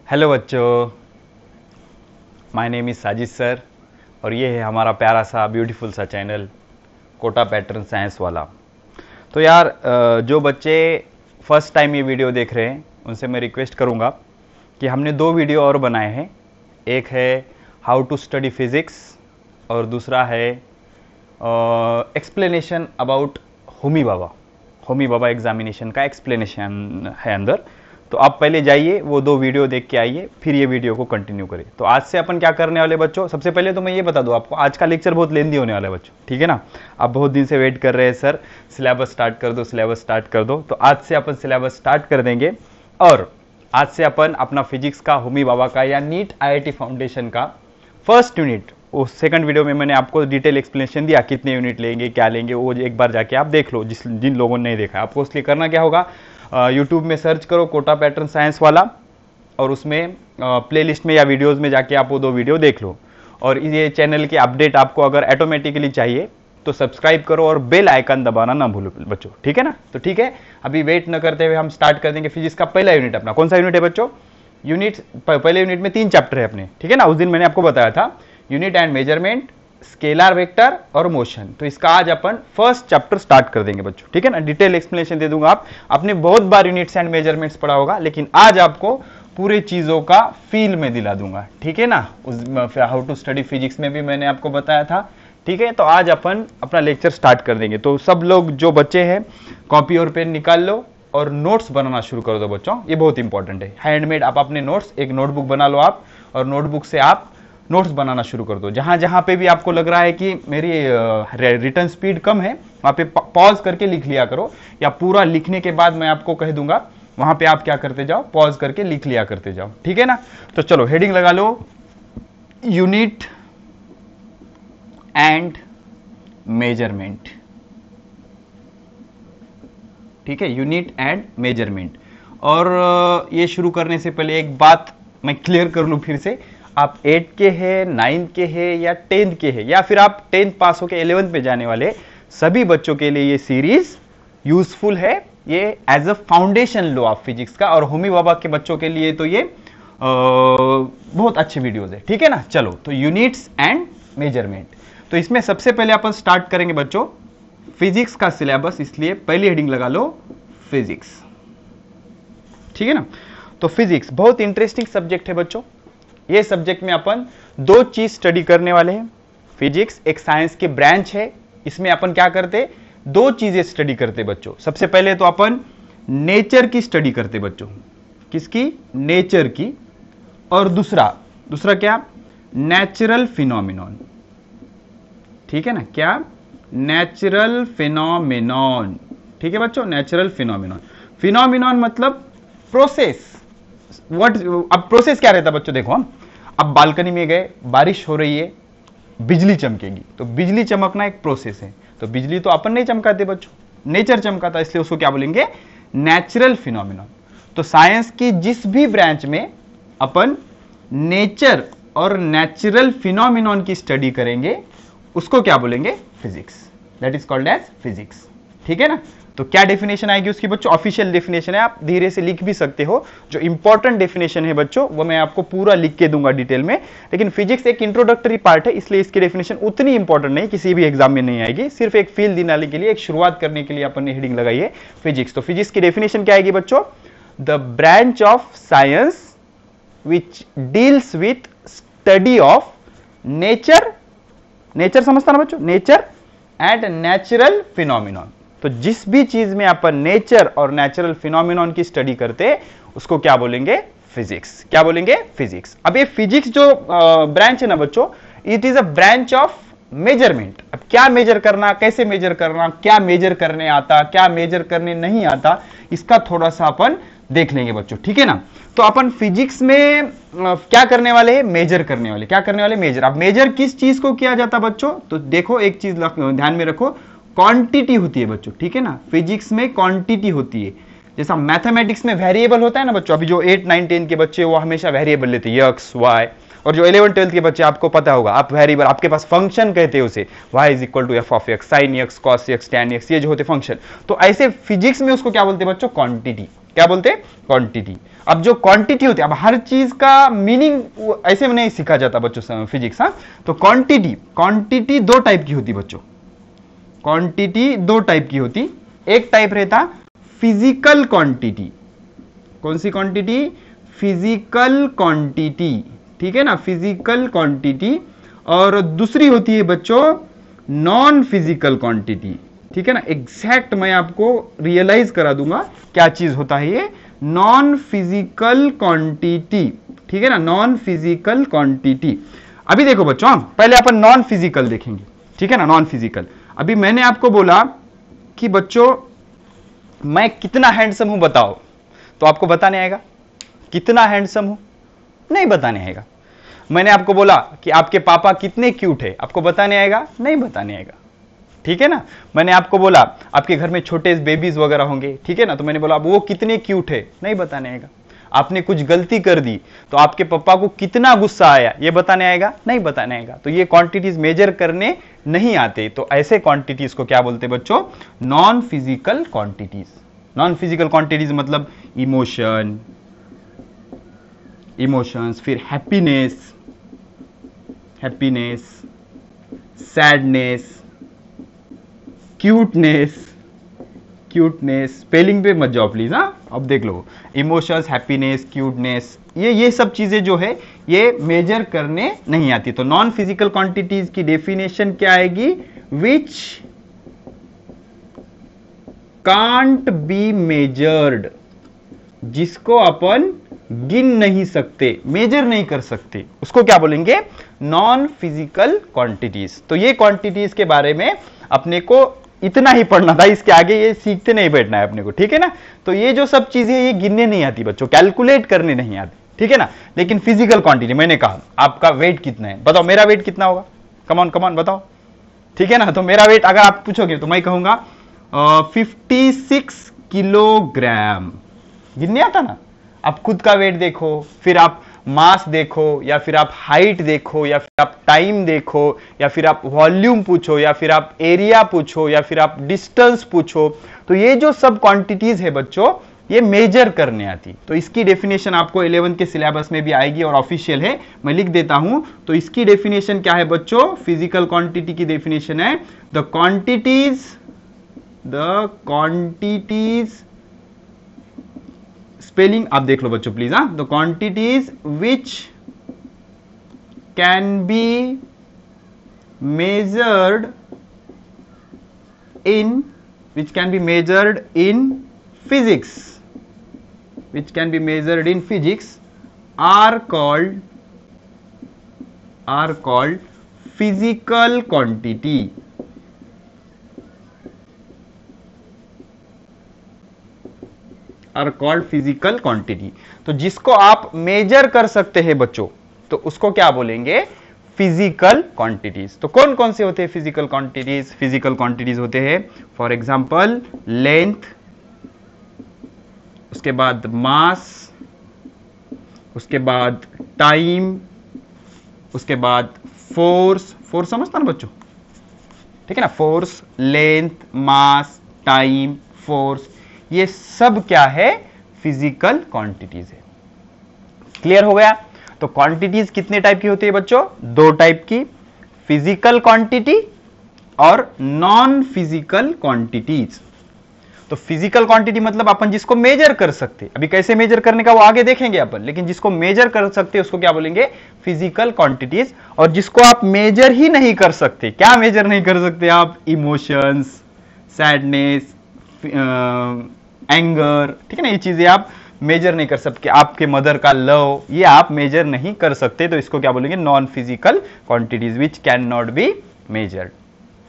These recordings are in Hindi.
हेलो बच्चों, my name is Sajid sir और ये है हमारा प्यारा सा ब्यूटीफुल सा चैनल कोटा पैटर्न साइंस वाला। तो यार जो बच्चे फर्स्ट टाइम ये वीडियो देख रहे हैं उनसे मैं रिक्वेस्ट करूँगा कि हमने दो वीडियो और बनाए हैं। एक है हाउ टू स्टडी फिज़िक्स और दूसरा है explanation about Homi Baba examination का एक्सप्लेनेशन है अंदर। तो आप पहले जाइए वो दो वीडियो देख के आइए, फिर ये वीडियो को कंटिन्यू करिए। तो आज से अपन क्या करने वाले बच्चों, सबसे पहले तो मैं ये बता दूं आपको, आज का लेक्चर बहुत लेंदी होने वाला है बच्चों, ठीक है ना। आप बहुत दिन से वेट कर रहे हैं सर सिलेबस स्टार्ट कर दो, सिलेबस स्टार्ट कर दो। तो आज से अपन सिलेबस स्टार्ट कर देंगे और आज से अपन अपना फिजिक्स का होमी बाबा का या नीट IIT फाउंडेशन का फर्स्ट यूनिट, उस सेकंड वीडियो में मैंने आपको डिटेल एक्सप्लेनेशन दिया कितने यूनिट लेंगे क्या लेंगे, वो एक बार जाके आप देख लो जिन लोगों ने नहीं देखा। आपको इसलिए करना क्या होगा, यूट्यूब में सर्च करो कोटा पैटर्न साइंस वाला और उसमें प्लेलिस्ट में या वीडियोस में जाके आप वो दो वीडियो देख लो। और ये चैनल की अपडेट आपको अगर ऑटोमेटिकली चाहिए तो सब्सक्राइब करो और बेल आइकन दबाना ना भूलो बच्चों, ठीक है ना। तो ठीक है, अभी वेट न करते हुए हम स्टार्ट कर देंगे फिजिक्स का पहला यूनिट। अपना कौन सा यूनिट है बच्चों? पहले यूनिट में 3 चैप्टर है अपने, ठीक है ना। उस दिन मैंने आपको बताया था unit and measurement, scalar vector और मोशन। तो इसका आज अपन फर्स्ट चैप्टर स्टार्ट कर देंगे बच्चों, ठीक है ना। डिटेल एक्सप्लेनेशन दे दूंगा। आपने बहुत बार यूनिट्स एंड मेजरमेंट्स पढ़ा होगा, लेकिन आज आपको पूरे चीजों का फील में दिला दूंगा, ठीक है ना। उस हाउ टू स्टडी फिजिक्स में भी मैंने आपको बताया था, ठीक है। तो आज अपन अपना लेक्चर स्टार्ट कर देंगे। तो सब लोग जो बच्चे हैं कॉपी और पेन निकाल लो और नोट्स बनाना शुरू कर दो बच्चों, ये बहुत इंपॉर्टेंट है। हैंडमेड आप अपने नोट्स, एक नोटबुक बना लो आप और नोटबुक से आप नोट्स बनाना शुरू कर दो। जहां जहां पे भी आपको लग रहा है कि मेरी रिटर्न स्पीड कम है, वहां पे पॉज करके लिख लिया करो, या पूरा लिखने के बाद मैं आपको कह दूंगा वहां पे आप क्या करते जाओ, पॉज करके लिख लिया करते जाओ, ठीक है ना। तो चलो हेडिंग लगा लो, यूनिट एंड मेजरमेंट, ठीक है, यूनिट एंड मेजरमेंट। और ये शुरू करने से पहले एक बात मैं क्लियर कर लूं फिर से, आप 8 के हैं, 9 के हैं या 10 के हैं, या फिर आप 10th पास होकर 11th में जाने वाले सभी बच्चों के लिए ये सीरीज यूजफुल है। ये एज अ फाउंडेशन लो आप फिजिक्स का, और होमी बाबा के बच्चों के लिए तो ये बहुत अच्छे वीडियोस है, ठीक है ना। चलो तो यूनिट्स एंड मेजरमेंट, तो इसमें सबसे पहले अपन स्टार्ट करेंगे बच्चों फिजिक्स का सिलेबस, इसलिए पहली हेडिंग लगा लो फिजिक्स, ठीक है ना। तो फिजिक्स बहुत इंटरेस्टिंग सब्जेक्ट है बच्चों। ये सब्जेक्ट में अपन 2 चीज स्टडी करने वाले हैं। फिजिक्स एक साइंस के ब्रांच है, इसमें अपन क्या करते, 2 चीजें स्टडी करते बच्चों। सबसे पहले तो अपन नेचर की स्टडी करते बच्चों, किसकी? नेचर की। और दूसरा क्या? नेचुरल फिनोमिनॉन, ठीक है ना। क्या? नेचुरल फिनोमिनॉन, ठीक है बच्चों, नेचुरल फिनोमिनॉन। फिनोमिनॉन मतलब प्रोसेस। अब प्रोसेस क्या रहता है बच्चों, देखो हम अब बालकनी में गए, बारिश हो रही है, बिजली चमकेगी, तो बिजली चमकना एक प्रोसेस है। तो बिजली तो अपन नहीं चमकाते बच्चों, नेचर चमकाता, इसलिए उसको क्या बोलेंगे? Natural phenomenon. तो साइंस की जिस भी ब्रांच में अपन नेचर और नेचुरल फिनोमिनॉन की स्टडी करेंगे उसको क्या बोलेंगे? Physics. That is called as physics, ठीक है ना। तो क्या डेफिनेशन आएगी उसकी बच्चों? ऑफिशियल डेफिनेशन है, आप धीरे से लिख भी सकते हो। जो इंपॉर्टेंट डेफिनेशन है बच्चों वो मैं आपको पूरा लिख के दूंगा डिटेल में, लेकिन फिजिक्स एक इंट्रोडक्टरी पार्ट है, इसलिए इसकी डेफिनेशन उतनी इंपॉर्टेंट नहीं, किसी भी एग्जाम में नहीं आएगी। सिर्फ एक फील दिलाने के लिए, एक शुरुआत करने के लिए अपन ने हेडिंग लगाई है फिजिक्स। तो फिजिक्स की डेफिनेशन क्या आएगी बच्चों? The branch of science which deals with study of nature, nature समझता ना बच्चों, नेचर एंड नेचुरल फिनोमिनॉन। तो जिस भी चीज में अपन नेचर और नेचुरल फिनोमिनॉन की स्टडी करते उसको क्या बोलेंगे? फिजिक्स। क्या बोलेंगे? फिजिक्स। अब ये फिजिक्स जो ब्रांच है ना बच्चों, it is a branch of measurement. अब क्या मेजर करना, कैसे मेजर करना, क्या मेजर करने आता, क्या मेजर करने नहीं आता, इसका थोड़ा सा अपन देख लेंगे बच्चों, ठीक है ना। तो अपन फिजिक्स में क्या करने वाले हैं? मेजर करने वाले। क्या करने वाले? मेजर। अब मेजर किस चीज को किया जाता बच्चों? तो देखो एक चीज ध्यान में रखो, क्वांटिटी होती है बच्चों, ठीक है ना। फिजिक्स में क्वांटिटी होती है, जैसा मैथमेटिक्स में वेरिएबल होता है ना बच्चों। अभी जो 8, 9, 10 के बच्चे वो हमेशा वेरिएबल लेते हैं, एक्स, वाई। और जो 11, 12 के बच्चे आपको पता होगा, आप वेरिएबल, आपके पास फंक्शन कहते हैं उसे, y is equal to F of X, sine X, cos X, tan X, ये जो होते फंक्शन। तो ऐसे फिजिक्स में उसको क्या बोलते हैं बच्चों? क्वांटिटी। क्या बोलते हैं? क्वांटिटी। अब जो क्वांटिटी होती है, अब हर चीज का मीनिंग ऐसे में नहीं सीखा जाता बच्चों फिजिक्स। हाँ, तो क्वांटिटी दो टाइप की होती बच्चों, क्वांटिटी दो टाइप की होती। एक टाइप रहता फिजिकल क्वांटिटी। कौन सी क्वांटिटी? फिजिकल क्वांटिटी, ठीक है ना, फिजिकल क्वांटिटी। और दूसरी होती है बच्चों नॉन फिजिकल क्वांटिटी, ठीक है ना। एग्जैक्ट मैं आपको रियलाइज करा दूंगा क्या चीज होता है ये नॉन फिजिकल क्वांटिटी, ठीक है ना, नॉन फिजिकल क्वांटिटी। अभी देखो बच्चों, पहले अपन नॉन फिजिकल देखेंगे, ठीक है ना, नॉन फिजिकल। अभी मैंने आपको बोला कि बच्चों मैं कितना हैंडसम हूं बताओ, तो आपको बताने आएगा कितना हैंडसम हूं? नहीं बताने आएगा। मैंने आपको बोला कि आपके पापा कितने क्यूट है, आपको बताने आएगा? नहीं बताने आएगा, ठीक है ना। मैंने आपको बोला आपके घर में छोटे बेबीज वगैरह होंगे, ठीक है ना, तो मैंने बोला वो कितने क्यूट है, नहीं बताने आएगा। आपने कुछ गलती कर दी तो आपके पापा को कितना गुस्सा आया, ये बताने आएगा? नहीं बताने आएगा। तो ये क्वांटिटीज मेजर करने नहीं आते, तो ऐसे क्वांटिटीज को क्या बोलते हैं बच्चों? Non physical quantities. Non physical quantities मतलब इमोशंस, फिर हैप्पीनेस, सैडनेस, क्यूटनेस, स्पेलिंग पे मत जाओ प्लीज। हाँ, अब देख लो, इमोशंस, हैप्पीनेस, क्यूटनेस, ये सब चीजें जो है ये मेजर करने नहीं आती। तो नॉन फिजिकल क्वांटिटीज की डेफिनेशन क्या आएगी? विच कांट बी मेजर्ड, जिसको अपन गिन नहीं सकते, मेजर नहीं कर सकते, उसको क्या बोलेंगे? Non physical quantities. तो ये क्वांटिटीज के बारे में अपने को इतना ही पढ़ना था, इसके आगे ये सीखते नहीं बैठना है अपने को, ठीक है ना। तो ये जो सब चीजें ये गिनने नहीं आती बच्चों, कैलकुलेट करने नहीं आती, ठीक है ना। लेकिन फिजिकल क्वांटिटी, मैंने कहा आपका वेट कितना है, बताओ मेरा वेट कितना होगा? कम ऑन बताओ, ठीक है ना। तो मेरा वेट अगर आप पूछोगे तो मैं कहूंगा 56 किलोग्राम। गिनने आता ना। आप खुद का वेट देखो, फिर आप मास देखो, या फिर आप हाइट देखो, या फिर आप टाइम देखो, या फिर आप वॉल्यूम पूछो, या फिर आप एरिया पूछो, या फिर आप डिस्टेंस पूछो। तो ये जो सब क्वांटिटीज है बच्चों, ये मेजर करने आती। तो इसकी डेफिनेशन आपको 11th के सिलेबस में भी आएगी और ऑफिशियल है, मैं लिख देता हूं। तो इसकी डेफिनेशन क्या है बच्चों? फिजिकल क्वांटिटी की डेफिनेशन है द क्वांटिटीज, स्पेलिंग आप देख लो बच्चों please. The quantities which can be measured in physics are called physical quantity. Are called physical quantity. तो जिसको आप मेजर कर सकते हैं बच्चों, तो उसको क्या बोलेंगे? Physical quantities. तो कौन कौन से होते हैं फिजिकल क्वांटिटीज? फिजिकल क्वांटिटीज होते हैं फॉर एग्जांपल लेंथ, उसके बाद मास, उसके बाद टाइम, उसके बाद फोर्स समझता ना बच्चों, ठीक है ना। फोर्स, लेंथ, मास, टाइम, फोर्स, ये सब क्या है? फिजिकल क्वांटिटीज है। क्लियर हो गया? तो क्वांटिटीज कितने टाइप की होती है बच्चों? दो टाइप की, फिजिकल क्वांटिटी और नॉन फिजिकल क्वांटिटीज। तो फिजिकल क्वांटिटी मतलब अपन जिसको मेजर कर सकते, अभी कैसे मेजर करने का वो आगे देखेंगे अपन, लेकिन जिसको मेजर कर सकते उसको क्या बोलेंगे? Physical quantities. और जिसको आप मेजर ही नहीं कर सकते, क्या मेजर नहीं कर सकते आप? इमोशंस, सैडनेस, एंगर, ठीक है ना, ये चीजें आप मेजर नहीं कर सकते। आपके मदर का लव, ये आप मेजर नहीं कर सकते, तो इसको क्या बोलेंगे? Non physical quantities which can not be measured,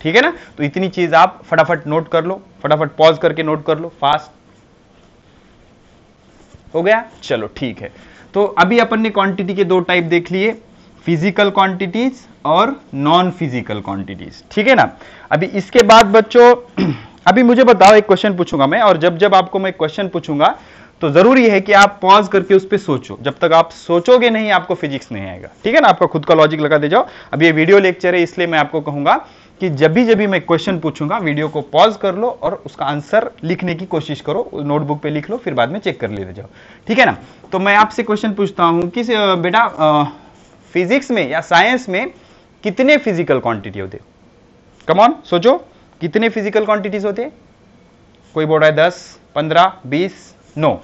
ठीक है ना। तो इतनी चीज आप फटाफट नोट कर लो, फटाफट पॉज करके नोट कर लो, फास्ट हो गया। चलो ठीक है। तो अभी अपन ने क्वांटिटी के दो टाइप देख लिए, फिजिकल क्वांटिटीज और नॉन फिजिकल क्वांटिटीज, ठीक है ना। अभी इसके बाद बच्चों अभी मुझे बताओ, एक क्वेश्चन पूछूंगा मैं, और जब जब आपको मैं क्वेश्चन पूछूंगा तो जरूरी है कि आप पॉज करके उस पर सोचो, जब तक आप सोचोगे नहीं आपको फिजिक्स नहीं आएगा, ठीक है ना। आपका खुद का लॉजिक लगा दे जाओ। अब ये वीडियो लेक्चर है इसलिए मैं आपको कहूंगा कि जब भी मैं क्वेश्चन पूछूंगा वीडियो को पॉज कर लो और उसका आंसर लिखने की कोशिश करो, नोटबुक पे लिख लो, फिर बाद में चेक कर लेते जाओ, ठीक है ना। तो मैं आपसे क्वेश्चन पूछता हूं कि बेटा फिजिक्स में या साइंस में कितने फिजिकल क्वांटिटी होते? कम ऑन सोचो, कितने फिजिकल क्वांटिटीज होते? कोई बोल रहा है 10, 15, 20? नो।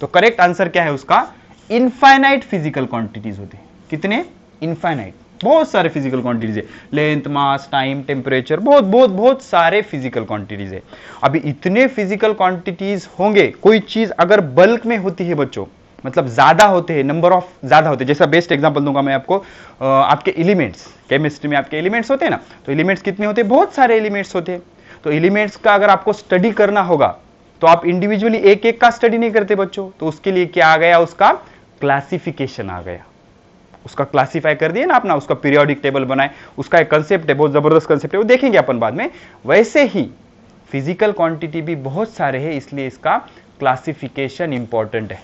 तो करेक्ट आंसर क्या है उसका? इनफाइनाइट फिजिकल क्वांटिटीज होते हैं। कितने? इनफाइनाइट। बहुत सारे फिजिकल क्वांटिटीज है, लेंथ, मास, टाइम, टेम्परेचर, बहुत बहुत बहुत सारे फिजिकल क्वांटिटीज है। अभी इतने फिजिकल क्वांटिटीज होंगे, कोई चीज अगर बल्क में होती है बच्चों, मतलब ज्यादा होते हैं, नंबर ऑफ ज्यादा होते हैं। जैसा बेस्ट एग्जांपल दूंगा मैं आपको, आपके एलिमेंट्स, केमिस्ट्री में आपके एलिमेंट्स होते हैं ना, तो एलिमेंट्स कितने होते हैं? बहुत सारे एलिमेंट्स होते हैं। तो एलिमेंट्स का अगर आपको स्टडी करना होगा तो आप इंडिविजुअली एक एक का स्टडी नहीं करते बच्चों, तो उसके लिए क्या आ गया? उसका क्लासिफिकेशन आ गया। उसका क्लासिफाई कर दिया ना अपना, उसका पीरियोडिक टेबल बनाए, उसका एक कंसेप्ट है, बहुत जबरदस्त कंसेप्ट है, वो देखेंगे अपन बाद में। वैसे ही फिजिकल क्वांटिटी भी बहुत सारे हैं, इसलिए इसका क्लासिफिकेशन इंपॉर्टेंट है,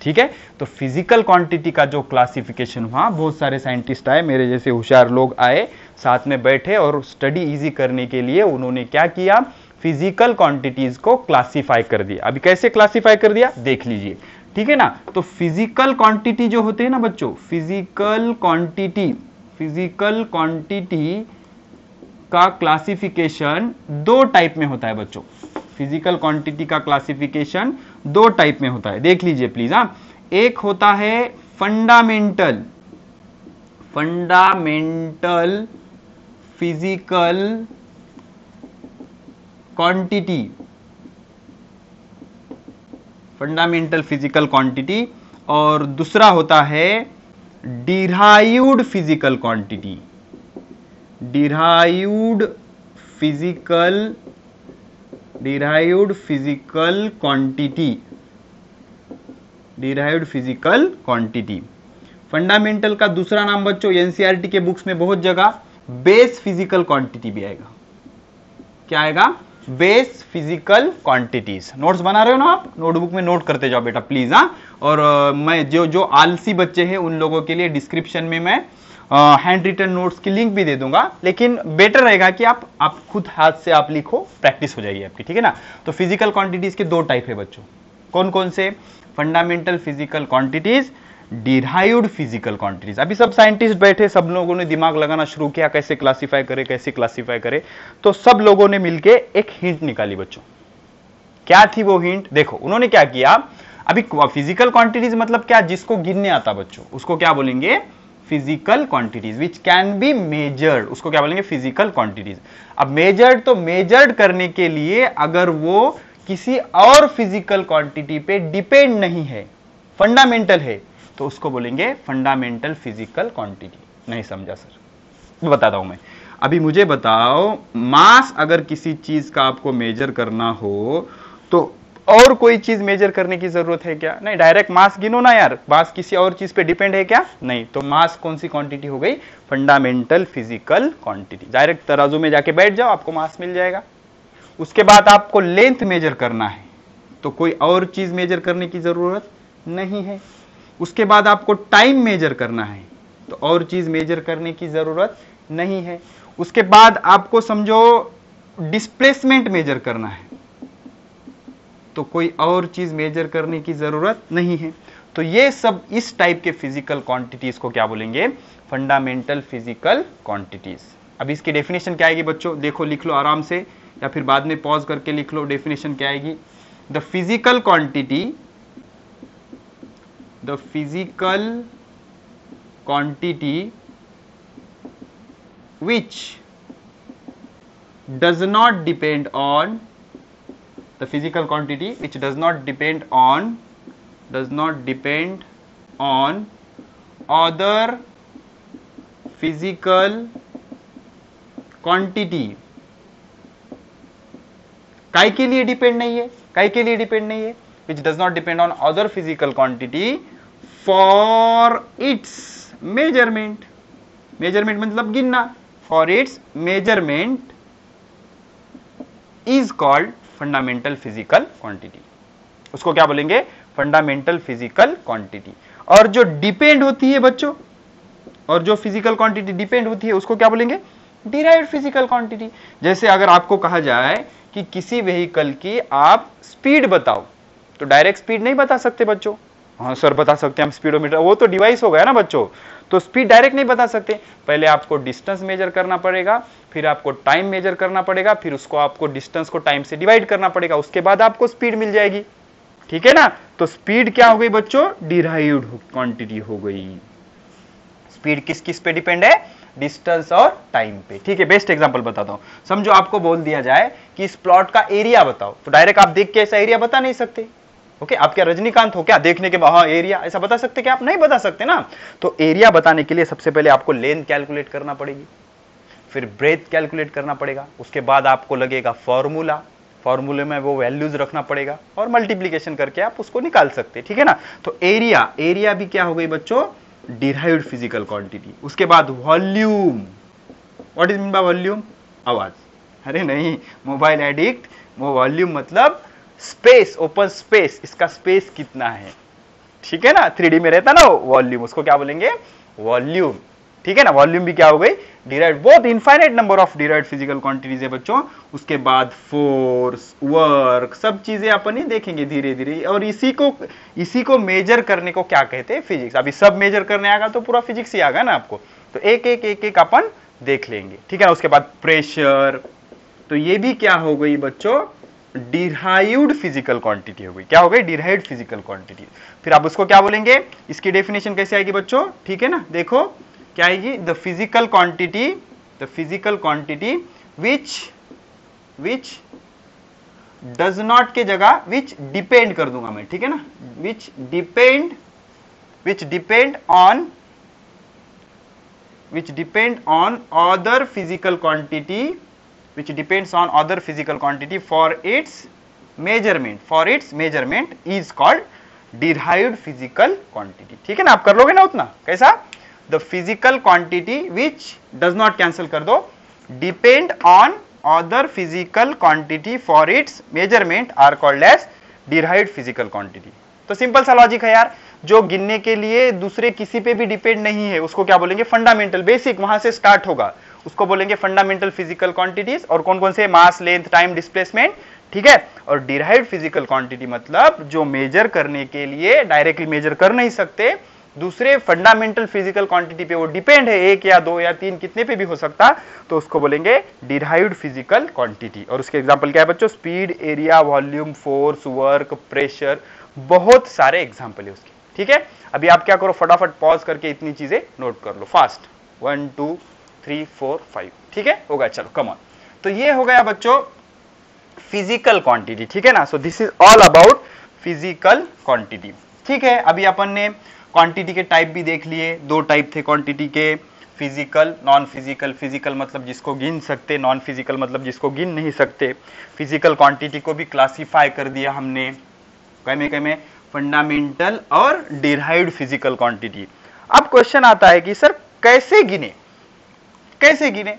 ठीक है। तो फिजिकल क्वांटिटी का जो क्लासिफिकेशन हुआ, बहुत सारे साइंटिस्ट आए, मेरे जैसे होशियार लोग आए, साथ में बैठे और स्टडी इजी करने के लिए उन्होंने क्या किया? फिजिकल क्वांटिटीज को क्लासिफाई कर दिया। अभी कैसे क्लासिफाई कर दिया देख लीजिए, ठीक है ना। तो फिजिकल क्वांटिटी जो होते हैं ना बच्चों, फिजिकल क्वांटिटी का क्लासिफिकेशन दो टाइप में होता है बच्चों। फिजिकल क्वांटिटी का क्लासिफिकेशन दो टाइप में होता है, देख लीजिए प्लीज। एक होता है fundamental physical quantity, fundamental physical quantity, और दूसरा होता है derived physical quantity, derived physical quantity. Fundamental का दूसरा नाम बच्चों एनसीईआरटी के बुक्स में बहुत जगह बेस फिजिकल क्वांटिटी भी आएगा। क्या आएगा? Base physical quantities. नोट्स बना रहे हो ना आप? नोटबुक में नोट करते जाओ बेटा प्लीज। और मैं जो आलसी बच्चे हैं उन लोगों के लिए डिस्क्रिप्शन में मैं हैंड रिटन नोट्स की लिंक भी दे दूंगा, लेकिन बेटर रहेगा कि आप खुद हाथ से आप लिखो, प्रैक्टिस हो जाएगी आपकी, ठीक है ना। तो फिजिकल क्वांटिटीज के दो टाइप है बच्चों, कौन कौन से? Fundamental physical quantities, derived physical quantities. अभी सब साइंटिस्ट बैठे, सब लोगों ने दिमाग लगाना शुरू किया, कैसे क्लासिफाई करे। तो सब लोगों ने मिलके एक हिंट निकाली बच्चों। क्या थी वो हिंट? देखो उन्होंने क्या किया। अभी फिजिकल क्वांटिटीज मतलब क्या? जिसको गिनने आता बच्चों, उसको क्या बोलेंगे? Physical quantities which can be measured, उसको क्या बोलेंगे? Physical quantities. अब मेजर्ड, तो मेजर्ड करने के लिए अगर वो किसी और फिजिकल क्वांटिटी पे डिपेंड नहीं है, फंडामेंटल है, तो उसको बोलेंगे फंडामेंटल फिजिकल क्वांटिटी। नहीं समझा सर? बताता हूं मैं। अभी मुझे बताओ, मास अगर किसी चीज का आपको मेजर करना हो तो और कोई चीज मेजर करने की जरूरत है क्या? नहीं, डायरेक्ट मास गिनो ना यार। मास किसी और चीज पे डिपेंड है क्या? नहीं। तो मास कौन सी क्वांटिटी हो गई? Fundamental physical quantity. डायरेक्ट तराजू में जाके बैठ जाओ, आपको मास मिल जाएगा। उसके बाद आपको लेंथ मेजर करना है तो कोई और चीज मेजर करने की जरूरत नहीं है। उसके बाद आपको टाइम मेजर करना है तो और चीज मेजर करने की जरूरत नहीं है। उसके बाद आपको समझो डिस्प्लेसमेंट मेजर करना है तो कोई और चीज मेजर करने की जरूरत नहीं है। तो ये सब इस टाइप के फिजिकल क्वांटिटीज को क्या बोलेंगे? Fundamental physical quantities. अब इसकी डेफिनेशन क्या आएगी बच्चों? देखो, लिख लो आराम से या फिर बाद में पॉज करके लिख लो। डेफिनेशन क्या आएगी? The physical quantity which does not depend on the physical quantity which does not depend on other physical quantity। काय के लिए डिपेंड नहीं है? काय के लिए डिपेंड नहीं है? which does not depend on other physical quantity for its measurement। measurement मतलब गिनना। for its measurement is called fundamental physical quantity। उसको क्या बोलेंगे? Fundamental physical quantity. और जो डिपेंड होती है बच्चों, और जो फिजिकल क्वांटिटी डिपेंड होती है उसको क्या बोलेंगे? Derived physical quantity. जैसे अगर आपको कहा जाए कि किसी व्हीकल की आप स्पीड बताओ, तो डायरेक्ट स्पीड नहीं बता सकते बच्चों। हाँ सर बता सकते हैं हम स्पीडोमीटर, वो तो डिवाइस हो गया ना बच्चों, तो स्पीड डायरेक्ट नहीं बता सकते। पहले आपको डिस्टेंस मेजर करना पड़ेगा, फिर आपको टाइम मेजर करना पड़ेगा, फिर उसको आपको डिस्टेंस को टाइम से डिवाइड करना पड़ेगा, उसके बाद आपको स्पीड मिल जाएगी। ठीक है ना? तो स्पीड क्या हो गई बच्चों? डिराइव्ड क्वांटिटी हो गई। स्पीड किस किस पे डिपेंड है? डिस्टेंस और टाइम पे। ठीक है, बेस्ट एग्जांपल बताता हूं। समझो आपको बोल दिया जाए कि इस प्लॉट का एरिया बताओ, तो डायरेक्ट आप देख के ऐसा एरिया बता नहीं सकते। ओके, आप क्या रजनीकांत हो क्या देखने के बाद हाँ एरिया ऐसा बता सकते? क्या आप नहीं बता सकते ना। तो एरिया बताने के लिए सबसे पहले आपको लेंथ कैलकुलेट करना पड़ेगी, फिर ब्रेथ कैलकुलेट करना पड़ेगा, उसके बाद आपको लगेगा फॉर्मूला, फॉर्मूले में वो वैल्यूज रखना पड़ेगा और मल्टीप्लीकेशन करके आप उसको निकाल सकते हैं। ठीक है ना? तो एरिया, एरिया भी क्या हो गई बच्चों? Derived physical quantity. उसके बाद volume, what is mean by volume? आवाज। अरे नहीं मोबाइल एडिक्ट, वो वॉल्यूम मतलब स्पेस, ओपन स्पेस, इसका स्पेस कितना है। ठीक है ना? 3D में रहता ना वॉल्यूम, उसको क्या बोलेंगे? वॉल्यूम। ठीक है ना? वॉल्यूम भी क्या हो गई? डिराइव्ड। बहुत infinite number of derived physical quantities है बच्चों। उसके बाद फोर्स, वर्क, सब चीजें अपन ही देखेंगे धीरे धीरे। और इसी को मेजर करने को क्या कहते हैं? फिजिक्स। अभी सब मेजर करने आएगा तो पूरा फिजिक्स ही आएगा ना आपको, तो एक एक एक एक अपन देख लेंगे। ठीक है ना? उसके बाद प्रेशर, तो ये भी क्या हो गई बच्चों? डिराइव्ड फिजिकल क्वांटिटी हो गई। क्या हो गई? Derived physical quantity. फिर आप उसको क्या बोलेंगे? इसकी डेफिनेशन कैसे आएगी बच्चों? ठीक है ना? देखो क्या आएगी? The physical quantity which does not के जगह विच डिपेंड कर दूंगा मैं। ठीक है ना? विच depend on other physical quantity, which depends on other physical quantity for its measurement is called derived physical quantity. ठीक है ना? आप कर लोगे ना उतना? कैसा? the physical quantity which does not cancel कर दो, depend on other physical quantity for its measurement are called as derived physical quantity. तो सिंपल सा लॉजिक है यार, जो गिनने के लिए दूसरे किसी पे भी डिपेंड नहीं है उसको क्या बोलेंगे? फंडामेंटल, बेसिक, वहां से स्टार्ट होगा, उसको बोलेंगे फंडामेंटल फिजिकल क्वांटिटीज। और कौन कौन से? मास, लेंथ, टाइम, डिस्प्लेसमेंट। ठीक है? और डिराइव्ड फिजिकल क्वांटिटी मतलब जो मेजर करने के लिए डायरेक्टली मेजर कर नहीं सकते, दूसरे फंडामेंटल फिजिकल क्वांटिटी पे वो डिपेंड है, एक या दो या तीन, कितने पे भी हो सकता, तो उसको बोलेंगे डिराइव्ड फिजिकल क्वांटिटी। और उसके एग्जांपल क्या है बच्चों? Speed, area, volume, force, work, pressure, बहुत सारे एग्जांपल है उसके। ठीक है? अभी आप क्या करो, फटाफट पॉज करके इतनी चीजें नोट कर लो फास्ट। 1 2 3 4 5। ठीक है? होगा, चलो कम ऑन। तो ये हो गया बच्चों फिजिकल क्वांटिटी। ठीक है ना? So this is all about physical quantity. ठीक है? अभी अपन ने क्वांटिटी के टाइप भी देख लिए। दो टाइप थे क्वांटिटी के, फिजिकल, नॉन फिजिकल। फिजिकल मतलब जिसको गिन सकते, नॉन फिजिकल मतलब जिसको गिन नहीं सकते। फिजिकल क्वांटिटी को भी क्लासिफाई कर दिया हमने कैमे फंडामेंटल और डिराइव्ड फिजिकल क्वांटिटी। अब क्वेश्चन आता है कि सर कैसे गिने? कैसे गिने?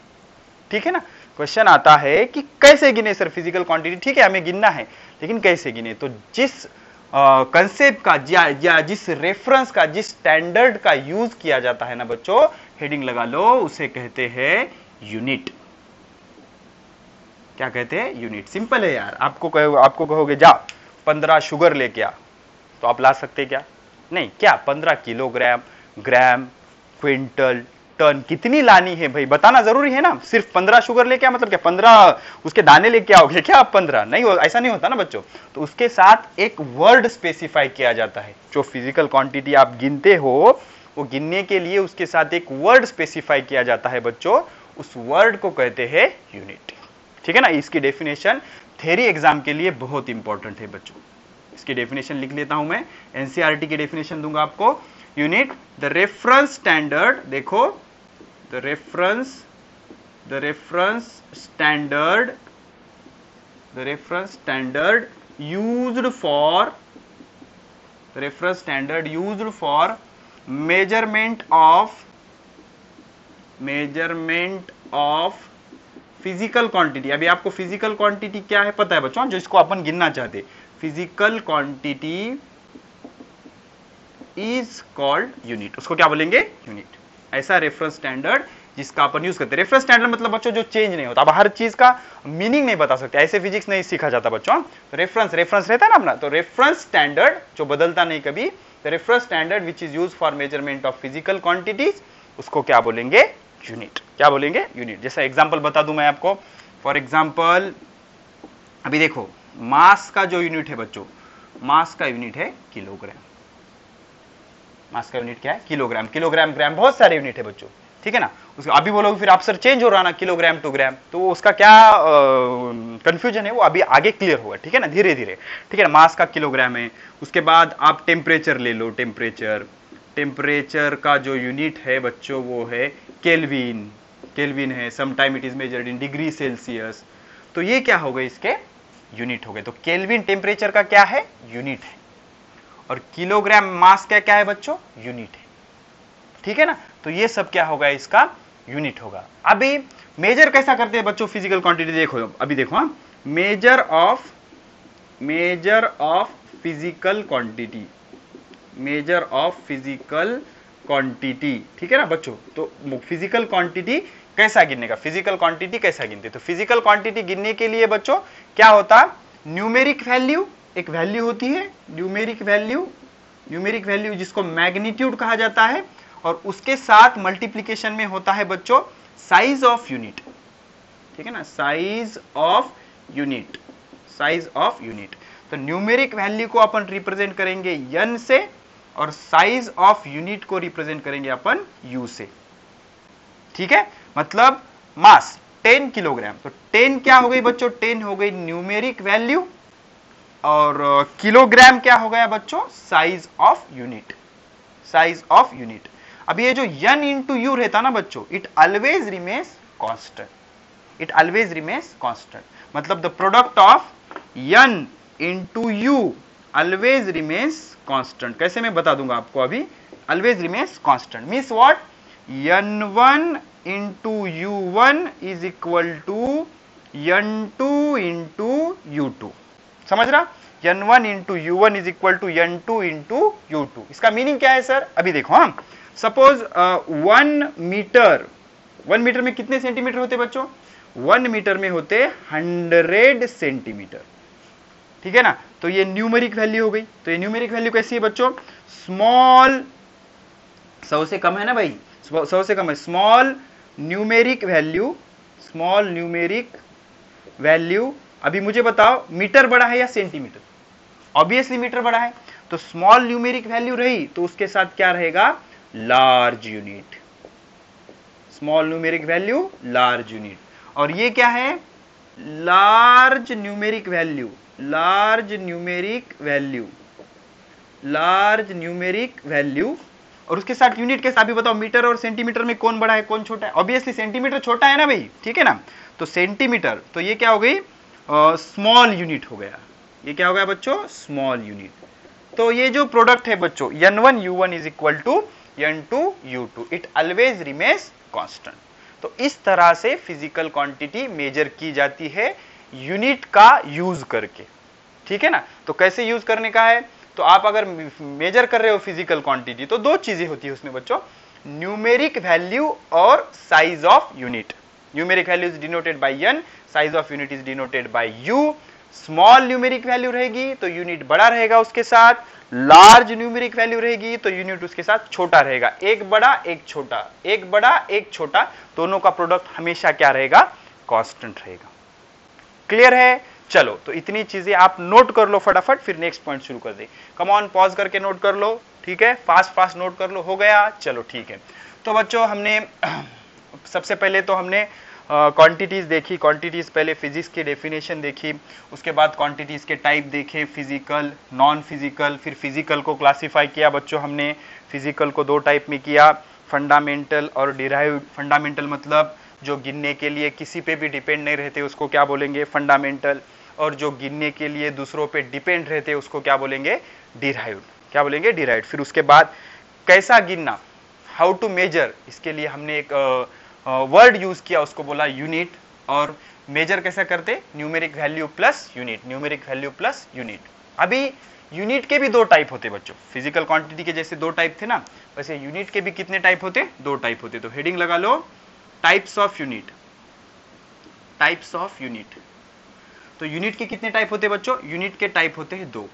ठीक है ना? क्वेश्चन आता है कि कैसे गिने सर फिजिकल क्वांटिटी? ठीक है, हमें गिनना है, लेकिन कैसे गिने? तो जिस कंसेप्ट का या जिस रेफरेंस का, जिस स्टैंडर्ड का यूज किया जाता है ना बच्चों, हेडिंग लगा लो, उसे कहते हैं यूनिट। क्या कहते हैं? यूनिट। सिंपल है यार। आपको कहोगे जा 15 शुगर लेके आ, तो आप ला सकते क्या? नहीं। क्या 15 किलोग्राम, ग्राम, क्विंटल, टन कितनी लानी है भाई बताना जरूरी है ना? सिर्फ 15 शुगर लेके आ मतलब क्या 15 उसके दाने लेके आओगे क्या आप? 15 नहीं हो, ऐसा नहीं होता ना बच्चों। तो उसके साथ एक वर्ड स्पेसिफाई किया जाता है। जो फिजिकल क्वांटिटी आप गिनते हो, वो गिनने के लिए उसके साथ एक वर्ड स्पेसिफाई किया जाता है बच्चों, उस वर्ड को कहते हैं यूनिट। ठीक है ना? इसकी डेफिनेशन थ्योरी एग्जाम के लिए बहुत इंपॉर्टेंट है बच्चों। इसकी डेफिनेशन लिख लेता हूं मैं, एनसीईआरटी की डेफिनेशन दूंगा आपको। यूनिट, द रेफरेंस स्टैंडर्ड, देखो the reference standard used for measurement of physical quantity. अभी आपको फिजिकल क्वांटिटी क्या है पता है बच्चों, जो इसको अपन गिनना चाहते, physical quantity is called unit. उसको क्या बोलेंगे? यूनिट। ऐसा रेफरेंस स्टैंडर्ड जिसका अपन यूज करते हैं। रेफरेंस स्टैंडर्ड मतलब बच्चों जो चेंज नहीं होता। अब हर चीज का मीनिंग नहीं बता सकते, ऐसे फिजिक्स नहीं सीखा जाता बच्चों। तो रेफरेंस रहता है ना अपना, तो रेफरेंस स्टैंडर्ड जो बदलता नहीं कभी, तो reference standard which is use for measurement of physical quantities, उसको क्या बोलेंगे? यूनिट। क्या बोलेंगे? यूनिट। जैसा एग्जांपल बता दूं मैं आपको, फॉर एग्जांपल अभी देखो, मास का जो यूनिट है बच्चों, मास का यूनिट है किलोग्राम। मास का यूनिट क्या है? किलोग्राम। किलोग्राम, ग्राम, बहुत सारे यूनिट है बच्चों, ठीक है ना। उसको अभी बोलोगे फिर आप सर चेंज हो रहा ना किलोग्राम टू ग्राम, तो उसका क्या कंफ्यूजन है वो अभी आगे क्लियर होगा, ठीक है ना, धीरे धीरे, ठीक है ना। मास का किलोग्राम है। उसके बाद आप टेम्परेचर ले लो, टेम्परेचर, टेम्परेचर का जो यूनिट है बच्चों वो है केल्विन। केल्विन है, some time it is measured in degree Celsius. तो ये क्या हो गए? इसके यूनिट हो गए। तो केल्विन टेम्परेचर का क्या है? यूनिट है। और किलोग्राम मास का क्या है बच्चों? यूनिट है, ठीक है ना। तो ये सब क्या होगा? इसका यूनिट होगा। अभी मेजर कैसा करते हैं बच्चों फिजिकल क्वांटिटी? देखो अभी देखो, हाँ, measure of physical quantity, measure of physical quantity, ठीक है ना बच्चों। तो फिजिकल क्वांटिटी कैसा गिनने का? फिजिकल क्वांटिटी कैसा गिनते? तो फिजिकल क्वांटिटी गिनने के लिए बच्चों क्या होता? न्यूमेरिक वैल्यू, एक वैल्यू होती है न्यूमेरिक वैल्यू, न्यूमेरिक वैल्यू जिसको मैग्नीट्यूड कहा जाता है, और उसके साथ मल्टीप्लीकेशन में होता है बच्चों साइज ऑफ यूनिट, ठीक है ना, size of unit, size of unit. तो न्यूमेरिक वैल्यू को अपन रिप्रेजेंट करेंगे n से, और साइज ऑफ यूनिट को रिप्रेजेंट करेंगे अपन u से, ठीक है। मतलब मास 10 किलोग्राम, तो 10 क्या हो गई बच्चों? 10 हो गई न्यूमेरिक वैल्यू, और किलोग्राम क्या हो गया बच्चों? Size of unit, size of unit. अब ये जो n इंटू यू रहता ना बच्चों, it always remains constant, it always remains constant. मतलब the product of n into u always remains constant. कैसे? मैं बता दूंगा आपको अभी। Always remains constant means what? n1 into u1 is equal to n2 into u2। समझ रहा? n1 into u1 is equal to n2 into u2। इसका मीनिंग क्या है सर? अभी देखो, हाँ, सपोज 1 मीटर, 1 मीटर में कितने सेंटीमीटर होते बच्चों? 1 मीटर में होते 100 सेंटीमीटर, ठीक है ना। तो ये न्यूमेरिक वैल्यू हो गई। तो ये न्यूमेरिक वैल्यू कैसी है बच्चों? स्मॉल, 100 से कम है ना भाई, 100 से कम है। Small numeric value, small numeric value. अभी मुझे बताओ मीटर बड़ा है या सेंटीमीटर? ऑब्वियसली मीटर बड़ा है। तो स्मॉल न्यूमेरिक वैल्यू रही तो उसके साथ क्या रहेगा? Large unit. Small numeric value, large unit. और ये क्या है? Large numeric value, large numeric value, large numeric value. और उसके साथ यूनिट के साथ भी बताओ मीटर और सेंटीमीटर में कौन बड़ा है कौन छोटा है? ऑब्वियसली सेंटीमीटर छोटा है ना भाई, ठीक है ना। तो सेंटीमीटर, तो ये क्या हो गई? स्मॉल यूनिट हो गया। ये क्या हो गया बच्चों? Small unit. तो ये जो प्रोडक्ट है बच्चों n1 u1 is equal to n2 u2, it always remains constant. तो इस तरह से फिजिकल क्वांटिटी मेजर की जाती है यूनिट का यूज करके, ठीक है ना। तो कैसे यूज करने का है? तो आप अगर मेजर कर रहे हो फिजिकल क्वांटिटी तो दो चीजें होती है उसमें बच्चों, न्यूमेरिक वैल्यू और size of unit. Numeric value is denoted bye n, size of unit is denoted bye u। Small numeric value रहेगी तो यूनिट बड़ा रहेगा, उसके साथ लार्ज न्यूमेरिक वैल्यू रहेगी तो यूनिट उसके साथ छोटा रहेगा। एक बड़ा एक छोटा, एक बड़ा एक छोटा, दोनों का प्रोडक्ट हमेशा क्या रहेगा? कांस्टेंट रहेगा। क्लियर है? चलो, तो इतनी चीजें आप नोट कर लो फटाफट, फिर नेक्स्ट पॉइंट शुरू कर दे। कम ऑन, पॉज करके नोट कर लो, ठीक है, फास्ट फास्ट नोट कर लो। हो गया? चलो ठीक है। तो बच्चों हमने सबसे पहले तो हमने क्वांटिटीज देखी, क्वांटिटीज पहले फिजिक्स की डेफिनेशन देखी, उसके बाद क्वांटिटीज के टाइप देखे, फिजिकल, नॉन फिजिकल, फिर फिजिकल को क्लासिफाई किया बच्चों हमने। फिजिकल को दो टाइप में किया, फंडामेंटल और डिराइव्ड। फंडामेंटल मतलब जो गिनने के लिए किसी पे भी डिपेंड नहीं रहते उसको क्या बोलेंगे? फंडामेंटल। और जो गिनने के लिए दूसरों पे डिपेंड रहते उसको क्या बोलेंगे? डिराइव्ड। क्या बोलेंगे? डिराइव्ड। फिर उसके बाद कैसा गिनना, हाउ टू मेजर, इसके लिए हमने एक वर्ड यूज किया, उसको बोला यूनिट। और मेजर कैसा करते? Numeric value plus unit, numeric value plus unit. अभी यूनिट के भी दो टाइप होते बच्चों, फिजिकल क्वांटिटी के जैसे दो टाइप थे ना, वैसे यूनिट के भी कितने टाइप होते? दो टाइप होते। तो हेडिंग लगा लो, types of unit. Types of unit. तो यूनिट के कितने टाइप होते बच्चों? यूनिट के टाइप होते हैं दो।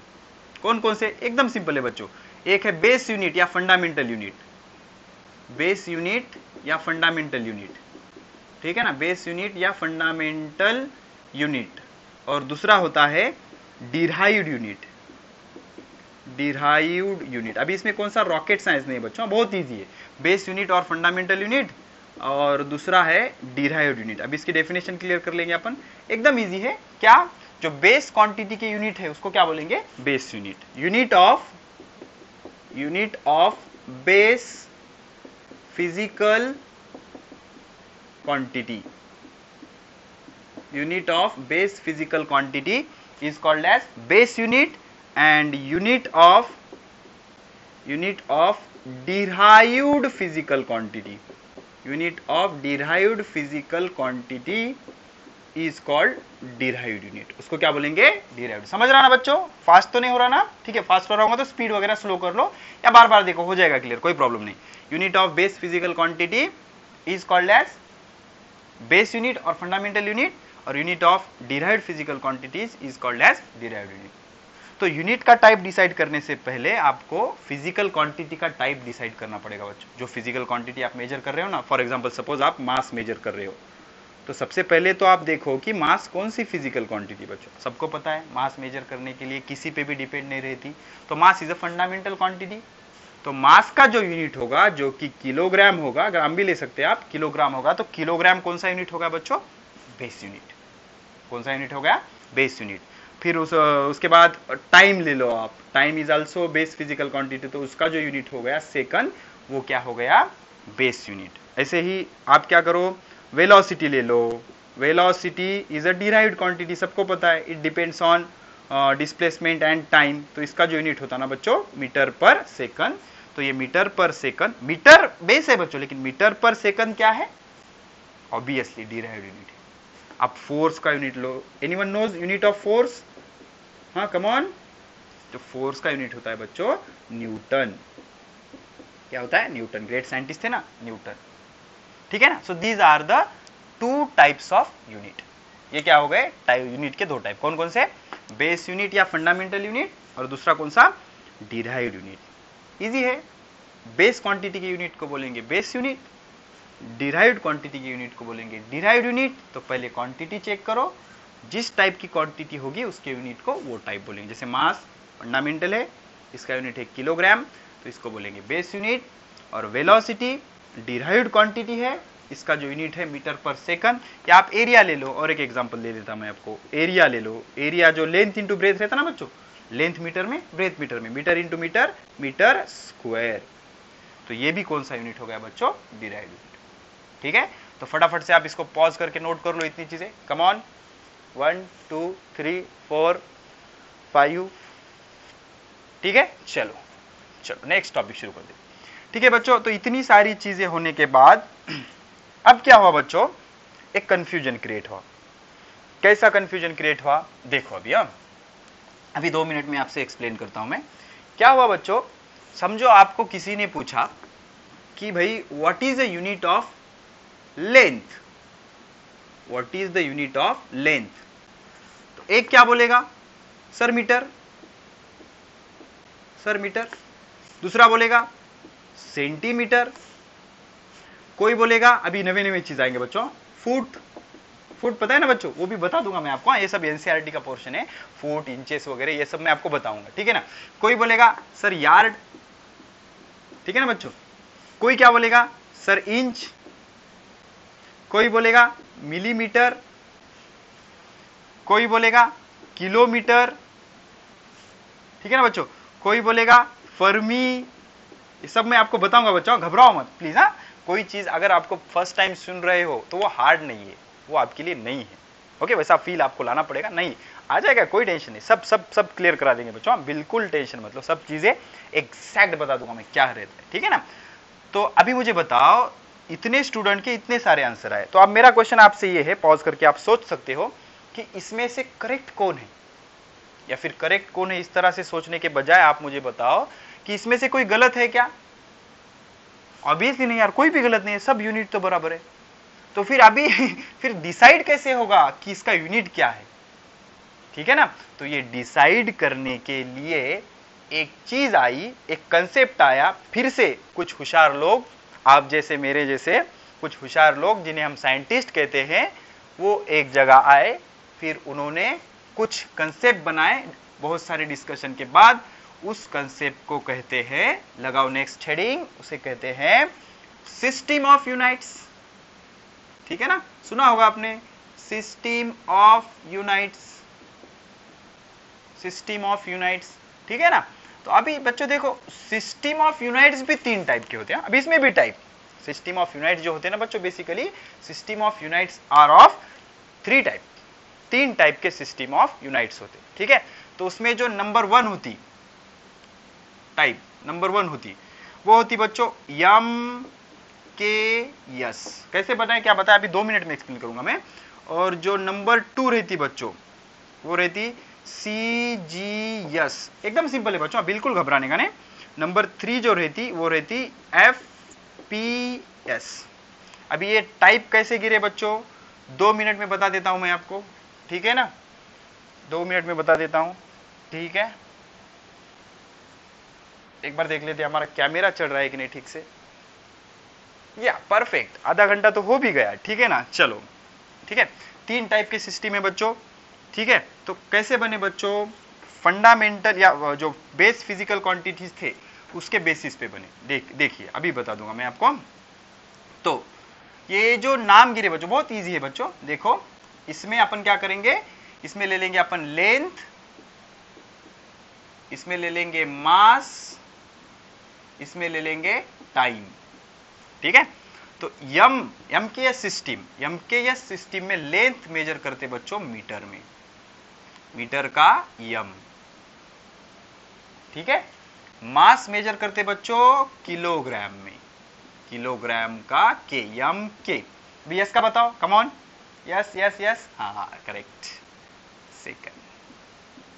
कौन कौन से? एकदम सिंपल है बच्चों। एक है बेस यूनिट या फंडामेंटल यूनिट, बेस यूनिट या फंडामेंटल यूनिट, ठीक है ना, बेस यूनिट या फंडामेंटल यूनिट। और दूसरा होता है डिराइव्ड यूनिट, डिराइव्ड यूनिट। अभी इसमें कौन सा रॉकेट साइंस नहीं बच्चों, बहुत इजी है। बेस यूनिट और फंडामेंटल यूनिट, और दूसरा है डिराइव्ड यूनिट। अभी इसकी डेफिनेशन क्लियर कर लेंगे अपन, एकदम इजी है। क्या? जो बेस क्वांटिटी के यूनिट है उसको क्या बोलेंगे? Base unit. Unit of base physical quantity, unit of base physical quantity is called as base unit, and unit of derived physical quantity, unit of derived physical quantity is called derived unit। उसको क्या बोलेंगे? derived। समझ रहा ना बच्चों? फास्ट तो नहीं हो रहा ना? ठीक है, फास्ट हो रहा होगा तो स्पीड वगैरह स्लो कर लो या बार बार देखो, हो जाएगा क्लियर, कोई प्रॉब्लम नहीं। Unit of base physical quantity is called as base unit और फंडामेंटल यूनिट, और unit of derived physical quantities is called as derived unit. तो यूनिट का टाइप डिसाइड करने से पहले आपको फिजिकल क्वांटिटी का टाइप डिसाइड करना पड़ेगा बच्चों। जो फिजिकल क्वांटिटी आप मेजर कर रहे हो ना, फॉर एग्जांपल सपोज आप मास मेजर कर रहे हो, तो सबसे पहले तो आप देखो कि मास कौन सी फिजिकल क्वांटिटी बच्चों। सबको पता है मास मेजर करने के लिए किसी पे भी डिपेंड नहीं रहती, तो mass is a fundamental quantity. तो मास का जो यूनिट होगा, जो कि किलोग्राम होगा, ग्राम भी ले सकते हैं आप, किलोग्राम होगा, तो किलोग्राम कौन सा यूनिट होगा बच्चों? Base unit. कौन सा यूनिट हो गया? Base unit. फिर उसके बाद टाइम ले लो आप, time is also base physical quantity, तो उसका जो यूनिट हो गया सेकंड, वो क्या हो गया? Base unit. ऐसे ही आप क्या करो, वेलोसिटी ले लो, velocity is a derived quantity, सबको पता है, it depends on displacement and time, तो इसका जो यूनिट होता है ना बच्चों, मीटर पर सेकंड। तो ये metre per second, metre base है बच्चों, लेकिन मीटर पर सेकंड क्या है? ऑब्वियसली डिराइव्ड यूनिट है। आप फोर्स का यूनिट लो, anyone knows unit of force? हाँ कम ऑन। तो फोर्स का यूनिट होता है बच्चों न्यूटन। क्या होता है? न्यूटन। ग्रेट साइंटिस्ट थे ना न्यूटन, ठीक है ना। So these are the two types of unit. ये क्या हो गए? यूनिट के दो टाइप। कौन कौन से? बेस यूनिट या फंडामेंटल यूनिट, और दूसरा कौन सा? Derived unit. इजी है। बेस क्वांटिटी के यूनिट को बोलेंगे बेस यूनिट, डिराइव्ड क्वांटिटी की यूनिट को बोलेंगे डिराइव्ड यूनिट। तो पहले क्वांटिटी चेक करो, जिस टाइप की क्वांटिटी होगी उसके यूनिट को वो टाइप बोलेंगे। जैसे मास फंडामेंटल है, इसका यूनिट है किलोग्राम, तो इसको बोलेंगे बेस यूनिट। और वेलोसिटी डिराइव्ड क्वांटिटी है, इसका जो यूनिट है मीटर पर सेकंड। या आप एरिया ले लो, और एक एग्जांपल दे देता मैं आपको, एरिया ले लो। एरिया जो लेंथ इंटू ब्रेथ रहता ना बच्चों, लेंथ मीटर में, ब्रेथ मीटर में, metre into metre, metre square. तो ये भी कौन सा यूनिट हो गया बच्चों? Derived unit. ठीक है, तो फटाफट से आप इसको पॉज करके नोट कर लो इतनी चीजें। Come on, 1 2 3 4 5। ठीक है, चलो चलो नेक्स्ट टॉपिक शुरू कर दे। ठीक है बच्चों, तो इतनी सारी चीजें होने के बाद अब क्या हुआ बच्चों? एक कंफ्यूजन क्रिएट हुआ। कैसा कंफ्यूजन क्रिएट हुआ? देखो अभी 2 मिनट में आपसे एक्सप्लेन करता हूं मैं। क्या हुआ बच्चों? समझो आपको किसी ने पूछा कि भाई what is the unit of length, what is the unit of length. तो एक क्या बोलेगा? Sir metre, sir metre. दूसरा बोलेगा सेंटीमीटर। कोई बोलेगा, अभी नवे नवे चीज आएंगे बच्चों, फुट। फुट पता है ना बच्चों, वो भी बता दूंगा मैं आपको, ये सब एनसीईआरटी का पोर्शन है, फुट इंचेस वगैरह ये सब मैं आपको बताऊंगा, ठीक है ना। कोई बोलेगा सर यार्ड, ठीक है ना बच्चों। कोई क्या बोलेगा? Sir inch. कोई बोलेगा मिलीमीटर। कोई बोलेगा किलोमीटर, ठीक है ना बच्चों। कोई बोलेगा फर्मी। ये सब मैं आपको बताऊंगा बच्चों, घबराओ मत प्लीज। हाँ, कोई चीज अगर आपको फर्स्ट टाइम सुन रहे हो तो वो हार्ड नहीं है, वो आपके लिए नहीं है। ओके, वैसा फील आपको लाना पड़ेगा, नहीं आ जाएगा, कोई टेंशन नहीं, सब सब सब क्लियर करा देंगे बच्चों, बिल्कुल टेंशन मतलब, सब चीजें एग्जैक्ट बता दूंगा मैं क्या रहता है, ठीक है ना। तो अभी मुझे बताओ, इतने स्टूडेंट के इतने सारे आंसर आए, तो अब मेरा क्वेश्चन आपसे ये है, पॉज करके आप सोच सकते हो कि इसमें से करेक्ट कौन है। या फिर करेक्ट कौन है, इस तरह से सोचने के बजाय आप मुझे बताओ कि इसमें से कोई गलत है क्या? ऑब्वियसली नहीं यार, कोई भी गलत नहीं है, सब यूनिट तो बराबर है। तो फिर अभी फिर डिसाइड कैसे होगा कि इसका यूनिट क्या है? ठीक है ना, तो ये डिसाइड करने के लिए एक चीज आई, एक कंसेप्ट आया, फिर से कुछ होशियार लोग, आप जैसे मेरे जैसे कुछ होशियार लोग जिन्हें हम साइंटिस्ट कहते हैं, वो एक जगह आए, फिर उन्होंने कुछ कंसेप्ट बनाए, बहुत सारे डिस्कशन के बाद उस कंसेप्ट को कहते हैं, लगाओ नेक्स्ट हेडिंग, उसे कहते हैं सिस्टम ऑफ यूनाइट्स। ठीक है ना, सुना होगा आपने, system of unites, system of unites. ठीक है ना, तो अभी बच्चों देखो, सिस्टम ऑफ यूनाइट्स भी 3 टाइप के होते हैं, अभी इसमें भी टाइप, सिस्टम ऑफ यूनाइट्स जो होते हैं ना बच्चों, basically system of units are of 3 type, 3 type के सिस्टम ऑफ यूनाइट्स होते। ठीक है, तो उसमें जो नंबर 1 होती, टाइप नंबर 1 होती, वो होती बच्चों यम के यस। कैसे बताएं, क्या बताएं, अभी 2 मिनट में एक्सप्लेन करूंगा मैं। और जो नंबर 2 रहती बच्चों, वो रहती सी जी यस, एकदम सिंपल है बच्चों, बिल्कुल घबराने का नहीं। नंबर 3 जो रहती, वो रहती एफ पी एस। अभी ये टाइप कैसे गिरे बच्चों, 2 मिनट में बता देता हूं मैं आपको। ठीक है ना, 2 मिनट में बता देता हूं। ठीक है, एक बार देख लेते हैं हमारा कैमरा चल रहा है कि नहीं ठीक से। या परफेक्ट, आधा घंटा तो हो भी गया। ठीक है ना, चलो ठीक है, 3 टाइप के सिस्टम है बच्चों। ठीक है, तो कैसे बने बच्चों, फंडामेंटल या जो बेस फिजिकल क्वांटिटीज थे उसके बेसिस पे बने। देखिए अभी बता दूंगा मैं आपको। तो ये जो नाम गिरे बच्चों बहुत इजी है बच्चों, देखो इसमें अपन क्या करेंगे, इसमें ले लेंगे अपन लेंथ, इसमें ले लेंगे मास, इसमें ले लेंगे टाइम। ठीक है, तो यम के एस सिस्टम में लेंथ मेजर करते बच्चों मीटर में, मीटर का यम। ठीक है, मास मेजर करते बच्चों किलोग्राम में, किलोग्राम का के, यम के। भी यस का बताओ, come on, yes yes yes, हाँ करेक्ट, सेकंड,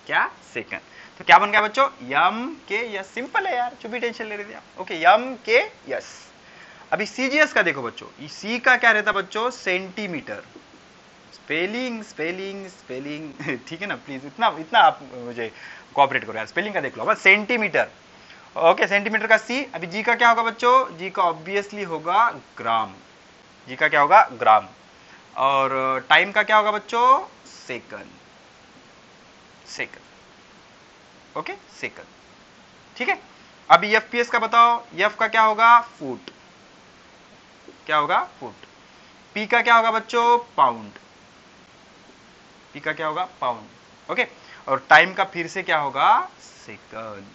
क्या सेकंड। तो क्या बन गया बच्चों, यम के यस, सिंपल है यार, जो भी टेंशन ले रहे थे आप। ओके, यम के यस। अभी सीजीएस का देखो बच्चों, सी का क्या रहता बच्चों, सेंटीमीटर। स्पेलिंग स्पेलिंग स्पेलिंग ठीक है ना, प्लीज इतना आप मुझे कोऑपरेट करो यार, स्पेलिंग का देख लो बस, सेंटीमीटर। ओके, सेंटीमीटर का सी। अभी जी का क्या होगा बच्चों, जी का ऑब्वियसली होगा ग्राम, जी का क्या होगा, ग्राम। और टाइम का क्या होगा बच्चों, सेकंड, सेकंड। Okay, second. ठीक है, अभी एफपीएस का बताओ, एफ का क्या होगा, फुट, क्या होगा, फुट। पी का क्या होगा बच्चों, पाउंड, पी का क्या होगा, पाउंड। ओके, और टाइम का फिर से क्या होगा, सेकंड।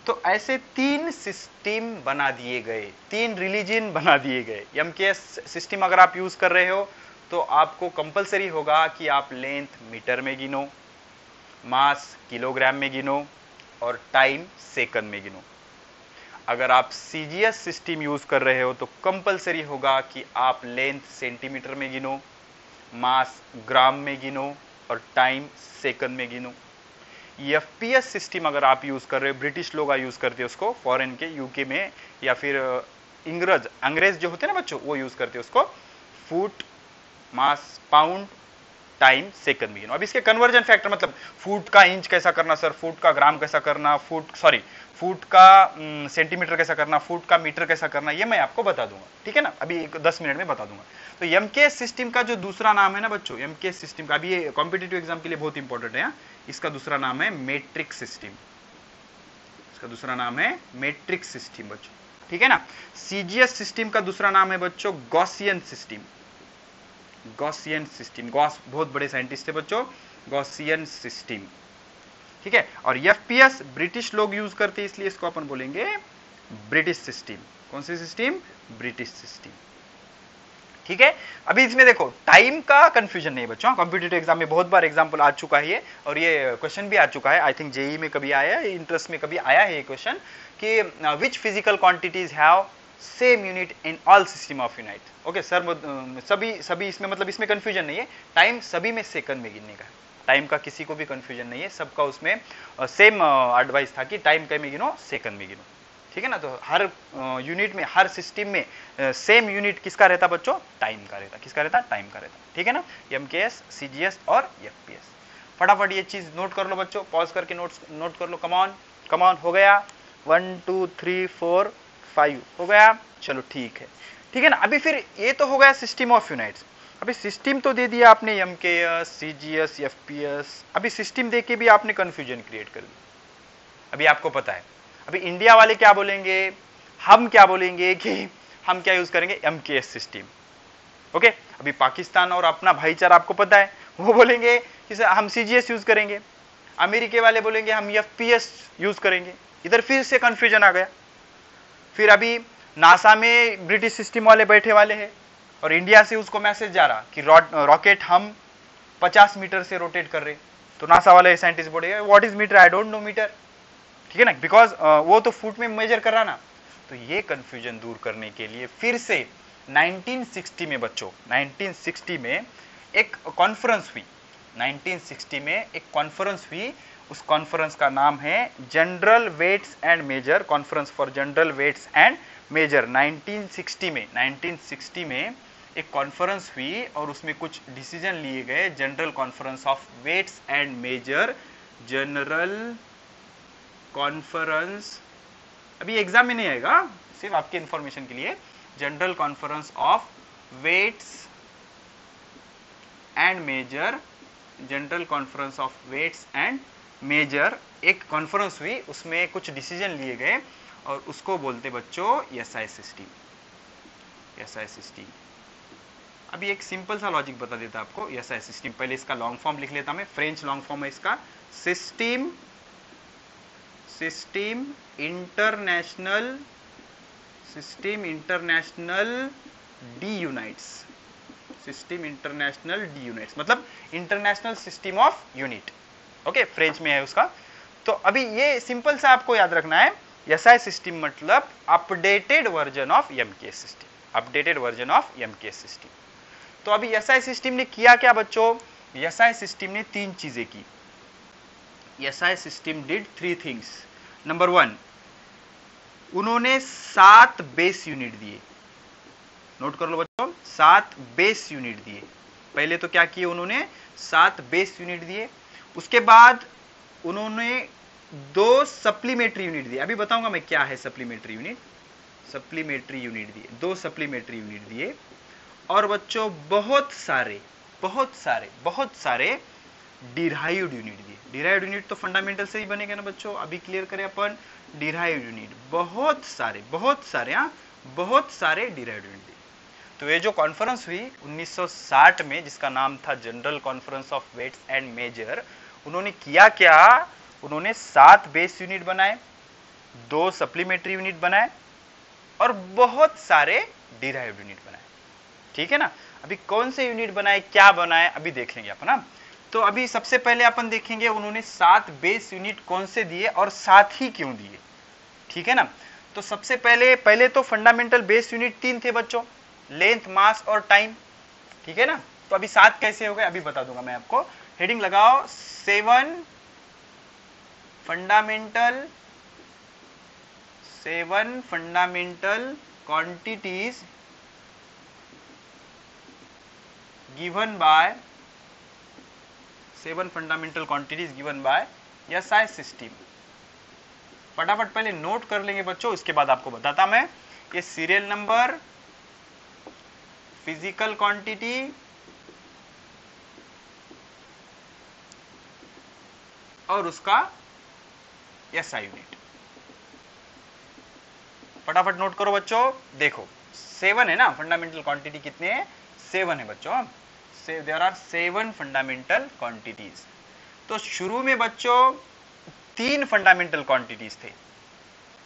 तो ऐसे 3 सिस्टम बना दिए गए, 3 रिलीजन बना दिए गए। एमकेएस सिस्टम अगर आप यूज कर रहे हो तो आपको कंपलसरी होगा कि आप लेंथ मीटर में गिनो, मास किलोग्राम में गिनो, और टाइम सेकंड में गिनो। अगर आप सीजीएस सिस्टम यूज कर रहे हो तो कंपलसरी होगा कि आप लेंथ सेंटीमीटर में गिनो, मास ग्राम में गिनो, और टाइम सेकंड में गिनो। एफपीएस सिस्टम अगर आप यूज कर रहे हो, ब्रिटिश लोग यूज करते हैं उसको, फॉरेन के यूके में, या फिर अंग्रेज जो होते हैं ना बच्चों, वो यूज करते हैं उसको, फुट, मास, पाउंड, टाइम सेकंड में गिनो। अब इसके कन्वर्जन फैक्टर, मतलब फुट का इंच कैसा करना सर, फुट का ग्राम कैसा करना, फुट का सेंटीमीटर कैसा करना, फुट का मीटर कैसा करना, ये मैं आपको बता दूंगा। ठीक है ना, अभी 10 मिनट में बता दूंगा। तो एमकेएस सिस्टम का जो दूसरा नाम है ना बच्चों, एमकेएस सिस्टम का, अभी ये कॉम्पिटिटिव एग्जाम के लिए बहुत इंपॉर्टेंट है, इसका दूसरा नाम है मेट्रिक सिस्टम, इसका दूसरा नाम है मेट्रिक सिस्टम बच्चों। ठीक है ना, सीजीएस सिस्टम का दूसरा नाम है बच्चों Gaussian system, Gaussian system, Gauss बहुत बड़े साइंटिस्ट है बच्चों, गॉसियन सिस्टम। ठीक है, और एफपीएस ब्रिटिश लोग यूज करते हैं, इसलिए इसको अपन बोलेंगे ब्रिटिश सिस्टम। कौन सी सिस्टम, ब्रिटिश सिस्टम। ठीक है, अभी इसमें देखो टाइम का कंफ्यूजन नहीं बच्चों, कॉम्पिटिटिव एग्जाम में बहुत बार एग्जाम्पल आ चुका है ये, और ये क्वेश्चन भी आ चुका है, आई थिंक जेई में कभी आया है, इंटरेस्ट में कभी आया है ये क्वेश्चन, कि which physical quantities have same unit in all system of unit. Okay sir, सभी इसमें, मतलब इसमें कंफ्यूजन नहीं है, टाइम सभी में सेकंड में गिनने का है। टाइम का किसी को भी कंफ्यूजन नहीं है, सबका उसमें सेम एडवाइस था कि टाइम के में गिनो, सेकंड में गिनो, ठीक है ना। तो हर यूनिट में, हर सिस्टम में सेम यूनिट किसका रहता बच्चों, टाइम का रहता, किसका रहता, टाइम का रहता, ठीक है ना। MKS, CGS और FPS। फटाफट ये चीज नोट कर लो बच्चों, पॉज करके नोट कर लो। कमॉन कमॉन, हो गया 1 2 3 4 5 हो गया, चलो ठीक है, ठीक है ना। अभी फिर ये तो हो गया सिस्टम ऑफ यूनिट्स। अभी सिस्टम तो दे दिया आपने MKS, CGS, FPS। अभी सिस्टम दे के भी आपने कंफ्यूजन क्रिएट कर दी। अभी आपको पता है, अभी इंडिया वाले क्या बोलेंगे, हम क्या बोलेंगे कि हम क्या यूज करेंगे, MKS सिस्टम, ओके। अभी पाकिस्तान और अपना भाईचारा आपको पता है, वो बोलेंगे कि हम CGS यूज करेंगे। अमेरिके वाले बोलेंगे हम FPS यूज करेंगे। इधर फिर से कंफ्यूजन आ गया। फिर अभी नासा में ब्रिटिश सिस्टम वाले बैठे वाले हैं और इंडिया से उसको मैसेज जा रहा कि रॉकेट हम 50 मीटर से रोटेट कर रहे, तो नासा वाले साइंटिस्ट बोलेंगे what is metre, I don't know metre, ठीक है ना, बिकॉज वो तो फुट में मेजर कर रहा ना। तो ये कंफ्यूजन दूर करने के लिए फिर से 1960 में बच्चों, 1960 में एक कॉन्फ्रेंस हुई, 1960 में एक कॉन्फ्रेंस हुई। उस कॉन्फ्रेंस का नाम है general weights and measure, conference for general weights and measure. 1960 में एक कॉन्फ्रेंस हुई और उसमें कुछ डिसीजन लिए गए, general conference of weights and measure, general conference. अभी एग्जाम में नहीं आएगा, सिर्फ आपके इंफॉर्मेशन के लिए, general conference of weights and measure, general conference of weights and measure. एक कॉन्फ्रेंस हुई, उसमें कुछ डिसीजन लिए गए और उसको बोलते बच्चों SI सिस्टम, SI सिस्टम। अभी एक सिंपल सा लॉजिक बता देता आपको, SI सिस्टम। पहले इसका लॉन्ग फॉर्म लिख लेता मैं, फ्रेंच लॉन्ग फॉर्म है इसका, system international de units, system international de units मतलब international system of unit, okay, French में है उसका। तो अभी ये सिंपल सा आपको याद रखना है, SI सिस्टम मतलब updated version of MKS system, updated version of MKS system. तो अभी SI सिस्टम ने किया क्या बच्चों, SI सिस्टम ने 3 चीजें की। SI system did 3 things. Number 1, उन्होंने 7 बेस यूनिट दिए, नोट कर लो बच्चों, 7 बेस यूनिट दिए। पहले तो क्या किए उन्होंने, 7 बेस यूनिट दिए। उसके बाद उन्होंने 2 सप्लीमेंट्री यूनिट दिए। अभी बताऊंगा मैं क्या है सप्लीमेंट्री यूनिट, सप्लीमेंट्री यूनिट दिए, 2 सप्लीमेंट्री यूनिट दिए। और बच्चों बहुत सारे डिराइव्ड यूनिट दिए। डिराइव्ड यूनिट तो फंडामेंटल से ही बनेगा ना बच्चों, अभी क्लियर करें अपन। डिराइव्ड यूनिट बहुत सारे डिराइव्ड यूनिट दिए। तो ये जो कॉन्फ्रेंस हुई 1960 में, जिसका नाम था general conference of weights and measure, उन्होंने किया क्या, उन्होंने 7 बेस यूनिट बनाए, 2 सप्लीमेंट्री यूनिट बनाए और बहुत सारे डिराइव्ड यूनिट बनाए, ठीक है ना। अभी कौन से यूनिट बनाए, क्या बनाए, अभी देख लेंगे अपन ना। तो अभी सबसे पहले अपन देखेंगे उन्होंने 7 बेस यूनिट कौन से दिए और 7 ही क्यों दिए, ठीक है ना। तो सबसे पहले तो फंडामेंटल बेस यूनिट 3 थे बच्चों, लेंथ, मास और टाइम, ठीक है ना। तो अभी 7 कैसे हो गए अभी बता दूंगा मैं आपको। हेडिंग लगाओ, 7 fundamental quantities given by, 7 fundamental quantities given by SI system. फटाफट पहले नोट कर लेंगे बच्चों, इसके बाद आपको बताता मैं। ये सीरियल नंबर, फिजिकल क्वांटिटी, और उसका SI यूनिट। फटाफट नोट करो बच्चों, देखो 7 है ना फंडामेंटल क्वांटिटी, कितने हैं, 7 है बच्चों। There are 7 fundamental quantities. तो शुरू में बच्चों 3 फंडामेंटल क्वांटिटीज थे।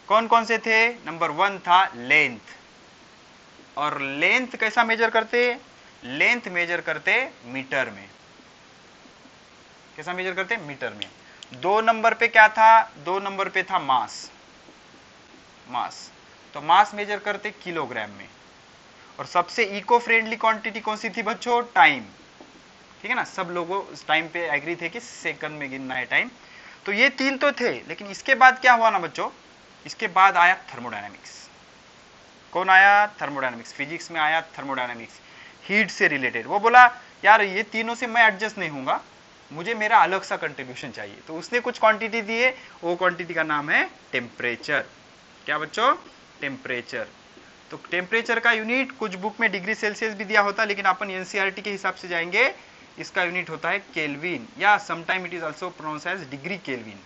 कौन कौन से थे, नंबर 1 था लेंथ, और लेंथ कैसा मेजर करते, लेंथ मेजर करते मीटर में। कैसा मेजर करते, मीटर में। 2 नंबर पे क्या था, 2 नंबर पे था मास, तो मास मेजर करते किलोग्राम में। और सबसे इको फ्रेंडली क्वांटिटी कौन सी थी बच्चों, टाइम, ठीक है ना, सब लोगों उस टाइम पे एग्री थे कि सेकंड में गिनना है टाइम। तो ये 3 तो थे, लेकिन इसके बाद क्या हुआ ना बच्चों, इसके बाद आया थर्मोडायनामिक्स। कौन आया? थर्मोडायनामिक्स। फिजिक्स में आया थर्मोडायनामिक्स, हीट से रिलेटेड। वो बोला यार ये तीनों से मैं एडजस्ट नहीं होऊंगा, मुझे मेरा अलग सा कंट्रीब्यूशन चाहिए। तो उसने कुछ क्वांटिटी दी है, वो क्वांटिटी का नाम है टेम्परेचर। क्या बच्चों? टेम्परेचर। तो टेम्परेचर का यूनिट कुछ बुक में डिग्री सेल्सियस भी दिया होता है, लेकिन अपन एनसीईआरटी के हिसाब से जाएंगे, इसका यूनिट होता है केल्विन, या sometime it is also pronounce as degree kelvin.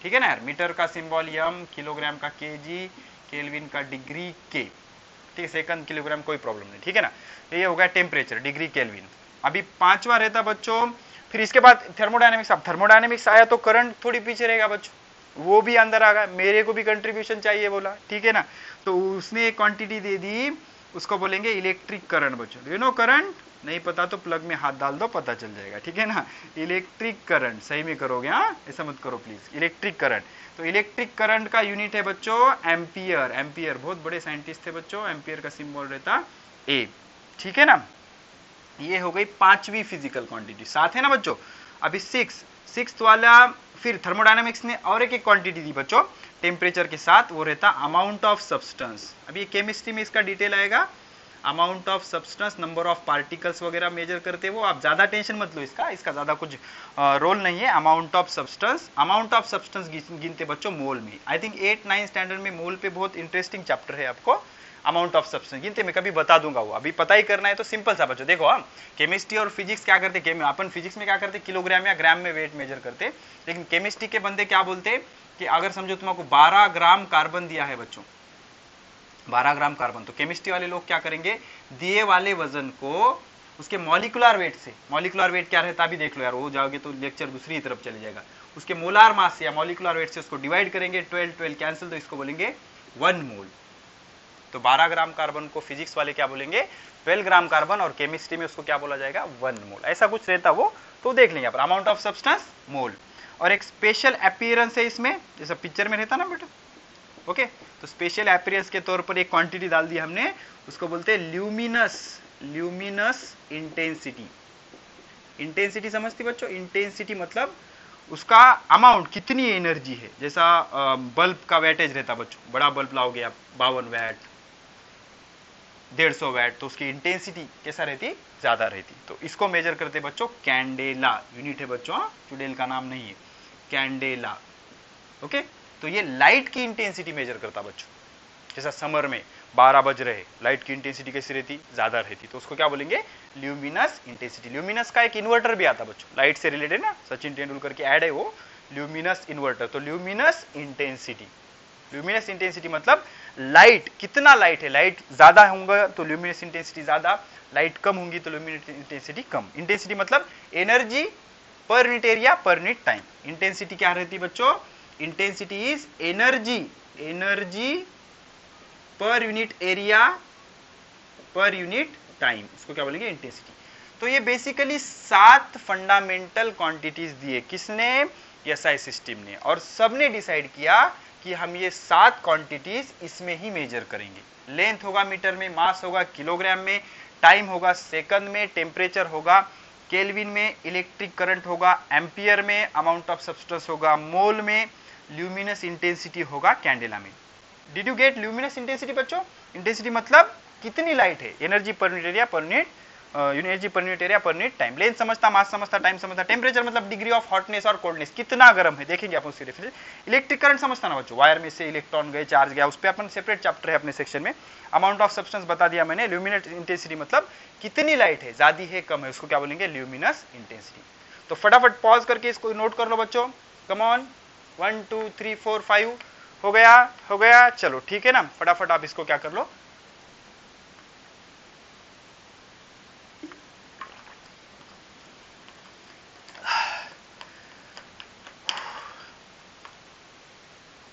ठीक है ना यार, मीटर का सिंबल एम, किलोग्राम का केजी, केल्विन का डिग्री के। ठीक है, सेकंड किलोग्राम कोई प्रॉब्लम नहीं। ठीक है ना, ये हो गया टेम्परेचर, डिग्री केल्विन। अभी 5वां रहता बच्चों, फिर इसके बाद थर्मोडायनेमिक्स। अब थर्मोडायनेमिक्स आया तो करंट थोड़ी पीछे रहेगा बच्चों, वो भी अंदर आ गया, मेरे को भी कंट्रीब्यूशन चाहिए बोला। ठीक है ना, तो उसने एक क्वांटिटी दे दी, उसको बोलेंगे इलेक्ट्रिक करंट बच्चों। You know current? नहीं पता तो प्लग में हाथ डाल दो, पता चल जाएगा। ठीक है ना, इलेक्ट्रिक करंट सही में करोगे, हाँ ऐसा मत करो प्लीज। इलेक्ट्रिक करंट, तो इलेक्ट्रिक करंट का यूनिट है बच्चों एम्पियर। एम्पियर, बहुत बड़े साइंटिस्ट थे बच्चों, एम्पियर का सिंबल रहता ए। ठीक है ना, ये हो गई 5वीं फिजिकल क्वांटिटी। साथ है ना बच्चों। अभी सिक्स वाला, फिर थर्मोडायनामिक्स ने और एक क्वांटिटी दी बच्चों टेम्परेचर के साथ, वो रहता अमाउंट ऑफ सब्सटेंस। अभी केमिस्ट्री में इसका डिटेल आएगा, amount of substance, number of particles वगैरह मेजर करते वो, आप ज्यादा टेंशन मत लो इसका ज्यादा कुछ रोल नहीं है। Amount of substance, amount of substance गिनते बच्चों मोल में। आई थिंक 8-9 स्टैंडर्ड में मोल पे बहुत इंटरेस्टिंग चैप्टर है आपको, अमाउंट ऑफ सब्सटेंस गिनते, मैं कभी बता दूंगा वो, अभी पता ही करना है तो सिंपल सा बच्चों। देखो हम केमिस्ट्री और फिजिक्स क्या करते, अपन फिजिक्स में क्या करते, किलोग्राम या ग्राम में वेट मेजर करते, लेकिन केमिस्ट्री के बंदे क्या बोलते कि अगर समझो तुमको 12 ग्राम कार्बन दिया है बच्चों, 12 ग्राम कार्बन, तो केमिस्ट्री वाले लोग क्या करेंगे, दिए वाले वजन को उसके मॉलिकुलर वेट से, मॉलिकुलर वेट क्या रहता है अभी देख लो यार, वो जाओगे तो लेक्चर दूसरी तरफ चले जाएगा, उसके मोलार मास से या मॉलिकुलर वेट से उसको डिवाइड करेंगे, 12 कैंसिल, तो इसको बोलेंगे 1 मोल। तो 12 ग्राम कार्बन को फिजिक्स वाले क्या बोलेंगे, 12 ग्राम कार्बन, और केमिस्ट्री में उसको क्या बोला जाएगा, 1 मोल, ऐसा कुछ रहता वो, तो देख लेंगे पर अमाउंट ऑफ सब्सटेंस मोल। और एक स्पेशल अपीयरेंस है इसमें, जैसा पिक्चर में रहता ना बेटा, ओके। तो स्पेशल अपीयरेंस के तौर पर एक क्वांटिटी डाल दी हमने, उसको बोलते हैं ल्यूमिनस इंटेंसिटी। इंटेंसिटी समझती बच्चों, इंटेंसिटी मतलब उसका अमाउंट, कितनी एनर्जी है। जैसा बल्ब का वैटेज रहता बच्चों, बड़ा बल्ब लाओगे आप 52 वैट, 150 वैट, तो उसकी इंटेंसिटी कैसा रहती, ज्यादा रहती। तो इसको मेजर करते बच्चों कैंडेला, यूनिट है बच्चों, चुड़ैल का नाम नहीं है, कैंडेला, ओके। तो ये लाइट की इंटेंसिटी मेजर करता बच्चों। जैसा समर में 12 बज रहे, लाइट की इंटेंसिटी कैसी रहती, ज्यादा रहती, तो उसको क्या बोलेंगे, ल्यूमिनस इंटेंसिटी। ल्यूमिनस का एक इन्वर्टर भी आता बच्चों, लाइट से रिलेटेड ना, सचिन तेंदुलकर की एड है वो, ल्यूमिनस इन्वर्टर। तो ल्यूमिनस इंटेंसिटी, ल्यूमिनस इंटेंसिटी मतलब लाइट, कितना लाइट है, लाइट ज्यादा होगा तो ल्यूमिनस इंटेंसिटी ज्यादा, लाइट कम होंगी तो ल्यूमिनस इंटेंसिटी कम। इंटेंसिटी मतलब energy per unit area per unit time. Intensity क्या रहती बच्चों, intensity is energy per unit area per unit time, इसको क्या बोलेंगे, इंटेंसिटी। तो ये बेसिकली 7 फंडामेंटल क्वांटिटीज दिए, किसने, एसआई सिस्टम ने, और सबने डिसाइड किया कि हम ये 7 क्वांटिटीज इसमें ही मेजर करेंगे। लेंथ होगा मीटर में, मास होगा किलोग्राम में, टाइम होगा सेकंड में, टेम्परेचर होगा केल्विन में, इलेक्ट्रिक करंट होगा एम्पियर में, अमाउंट ऑफ सब्सटेंस होगा मोल में, ल्यूमिनस इंटेंसिटी होगा कैंडेला में। Did you get luminous intensity बच्चों? इंटेंसिटी मतलब कितनी लाइट है, energy per unit area per unit, energy per unit area per unit time. Length समझता, मास समझता, टाइम समझता, टेम्परेचर मतलब डिग्री ऑफ हॉटनेस और कोल्डनेस, कितना गर्म है, देखेंगे अपन उसकी रेफरेंस। इलेक्ट्रिक करंट समझता ना बच्चों, वायर में से इलेक्ट्रॉन गए, चार्ज गया, उस पर अपन सेपरेट चैप्टर है अपने सेक्शन में। अमाउंट ऑफ सब्सटेंस बता दिया मैंने। ल्यूमिनस इंटेंसिटी मतलब कितनी लाइट है, ज्यादा है कम है, उसको क्या बोलेंगे, ल्यूमिनस इंटेंसिटी। तो फटाफट पॉज करके इसको नोट कर लो बच्चों, कम ऑन, 1 2 3 4 5 हो गया, चलो ठीक है ना, फटाफट आप इसको क्या कर लो,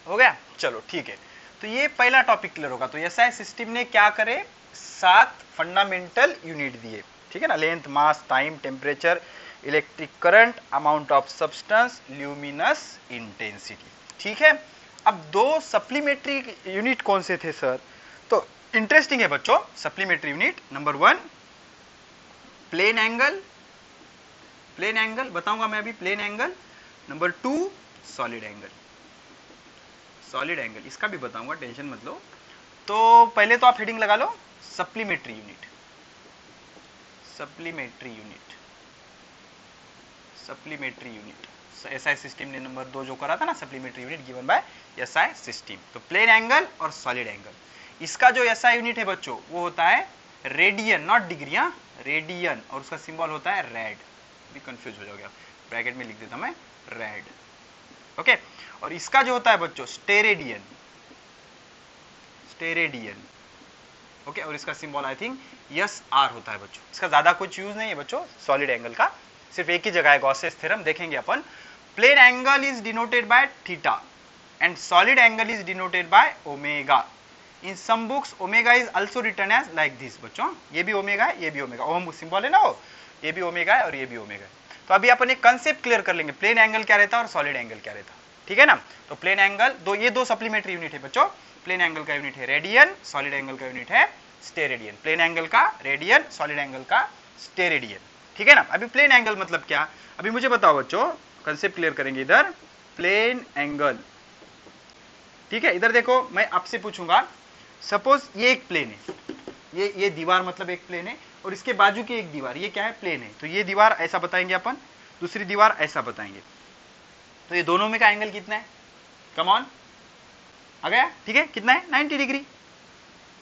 हो गया, चलो ठीक है। तो ये पहला टॉपिक क्लियर होगा। तो एसआई सिस्टम ने क्या करे, 7 फंडामेंटल यूनिट दिए, ठीक है ना, length, mass, time, temperature, electric current, amount of substance, luminous intensity, ठीक है। अब 2 सप्लीमेंट्री यूनिट कौन से थे सर? तो इंटरेस्टिंग है बच्चों, supplementary unit number 1 plane angle, plane angle बताऊंगा मैं अभी, plane angle. Number 2 solid angle, solid angle इसका भी बताऊंगा, टेंशन मत लो। तो पहले तो आप हेडिंग लगा लो supplementary unit, supplementary unit, supplementary unit, SI system ने नंबर 2 जो करा था ना, supplementary unit given by SI system. तो प्लेन एंगल और सॉलिड एंगल, इसका जो एसआई यूनिट है बच्चों वो होता है रेडियन, नॉट डिग्री, रेडियन, और उसका सिंबल होता है रेड। भी कंफ्यूज हो जाओगे, ब्रैकेट में लिख देता मैं रेड, ओके। और इसका जो होता है बच्चों स्टेरेडियन, स्टेरेडियन, ओके। और इसका symbol I think S R होता है बच्चों। इसका ज्यादा कुछ यूज नहीं है बच्चों सॉलिड एंगल का, सिर्फ एक ही जगह है, गॉसेस थ्योरम देखेंगे अपन। Plane angle is denoted by theta and solid angle is denoted by omega. In some books omega is also written as like this बच्चों, ये भी ओमेगा है, ये भी ओमेगा, ओम सिंबल है ना वो, ये भी ओमेगा है और ये भी ओमेगा है। तो अभी अपन एक कंसेप्ट क्लियर कर लेंगे, प्लेन एंगल क्या रहता है और सॉलिड एंगल क्या रहता है, ठीक है ना। तो प्लेन एंगल दो, ये दो सप्लीमेंट्री यूनिट है बच्चों। प्लेन एंगल का यूनिट है रेडियन, सॉलिड एंगल का यूनिट है स्टेरेडियन। प्लेन एंगल का रेडियन, सॉलिड एंगल का स्टेरेडियन, ठीक है ना। अभी प्लेन एंगल मतलब क्या, अभी मुझे बताओ बच्चों, कंसेप्ट क्लियर करेंगे इधर। प्लेन एंगल, ठीक है, इधर देखो मैं आपसे पूछूंगा, सपोज ये एक प्लेन है, ये दीवार मतलब एक प्लेन है, और इसके बाजू की एक दीवार, ये क्या है, प्लेन है। तो ये दीवार ऐसा बताएंगे अपन, दूसरी दीवार ऐसा बताएंगे, तो ये दोनों में का एंगल कितना है, कम ऑन, आ गया, ठीक है, कितना है 90 डिग्री।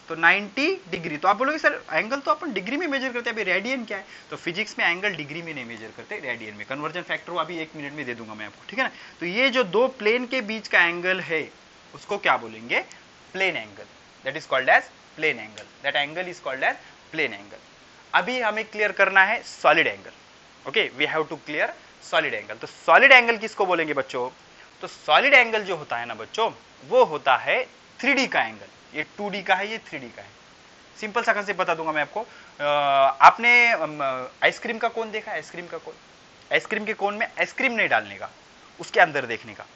तो 90 डिग्री, तो आप बोलोगे सर एंगल तो अपन डिग्री में मेजर करते हैं, अभी रेडियन क्या है, तो फिजिक्स में एंगल डिग्री में नहीं मेजर करते, रेडियन में। कन्वर्जन फैक्टर अभी 1 मिनट में दे दूंगा मैं आपको, ठीक है ना। तो ये जो दो प्लेन के बीच का एंगल है उसको क्या बोलेंगे, plane angle, that is called as plane angle, that angle is called as plane angle. अभी हमें क्लियर करना है solid angle, okay, we have to clear solid angle. तो सॉलिड एंगल किसको बोलेंगे बच्चों, तो सॉलिड एंगल जो होता है ना बच्चों, वो होता है 3D का एंगल, ये 2D का है, ये 3D का है। सिंपल सा कंसेप्ट बता दूंगा मैं आपको। आपने आइसक्रीम का कोन देखा है, आइसक्रीम का कोन, आइसक्रीम के कोन में आइसक्रीम नहीं डालने का, उसके अंदर देखने का।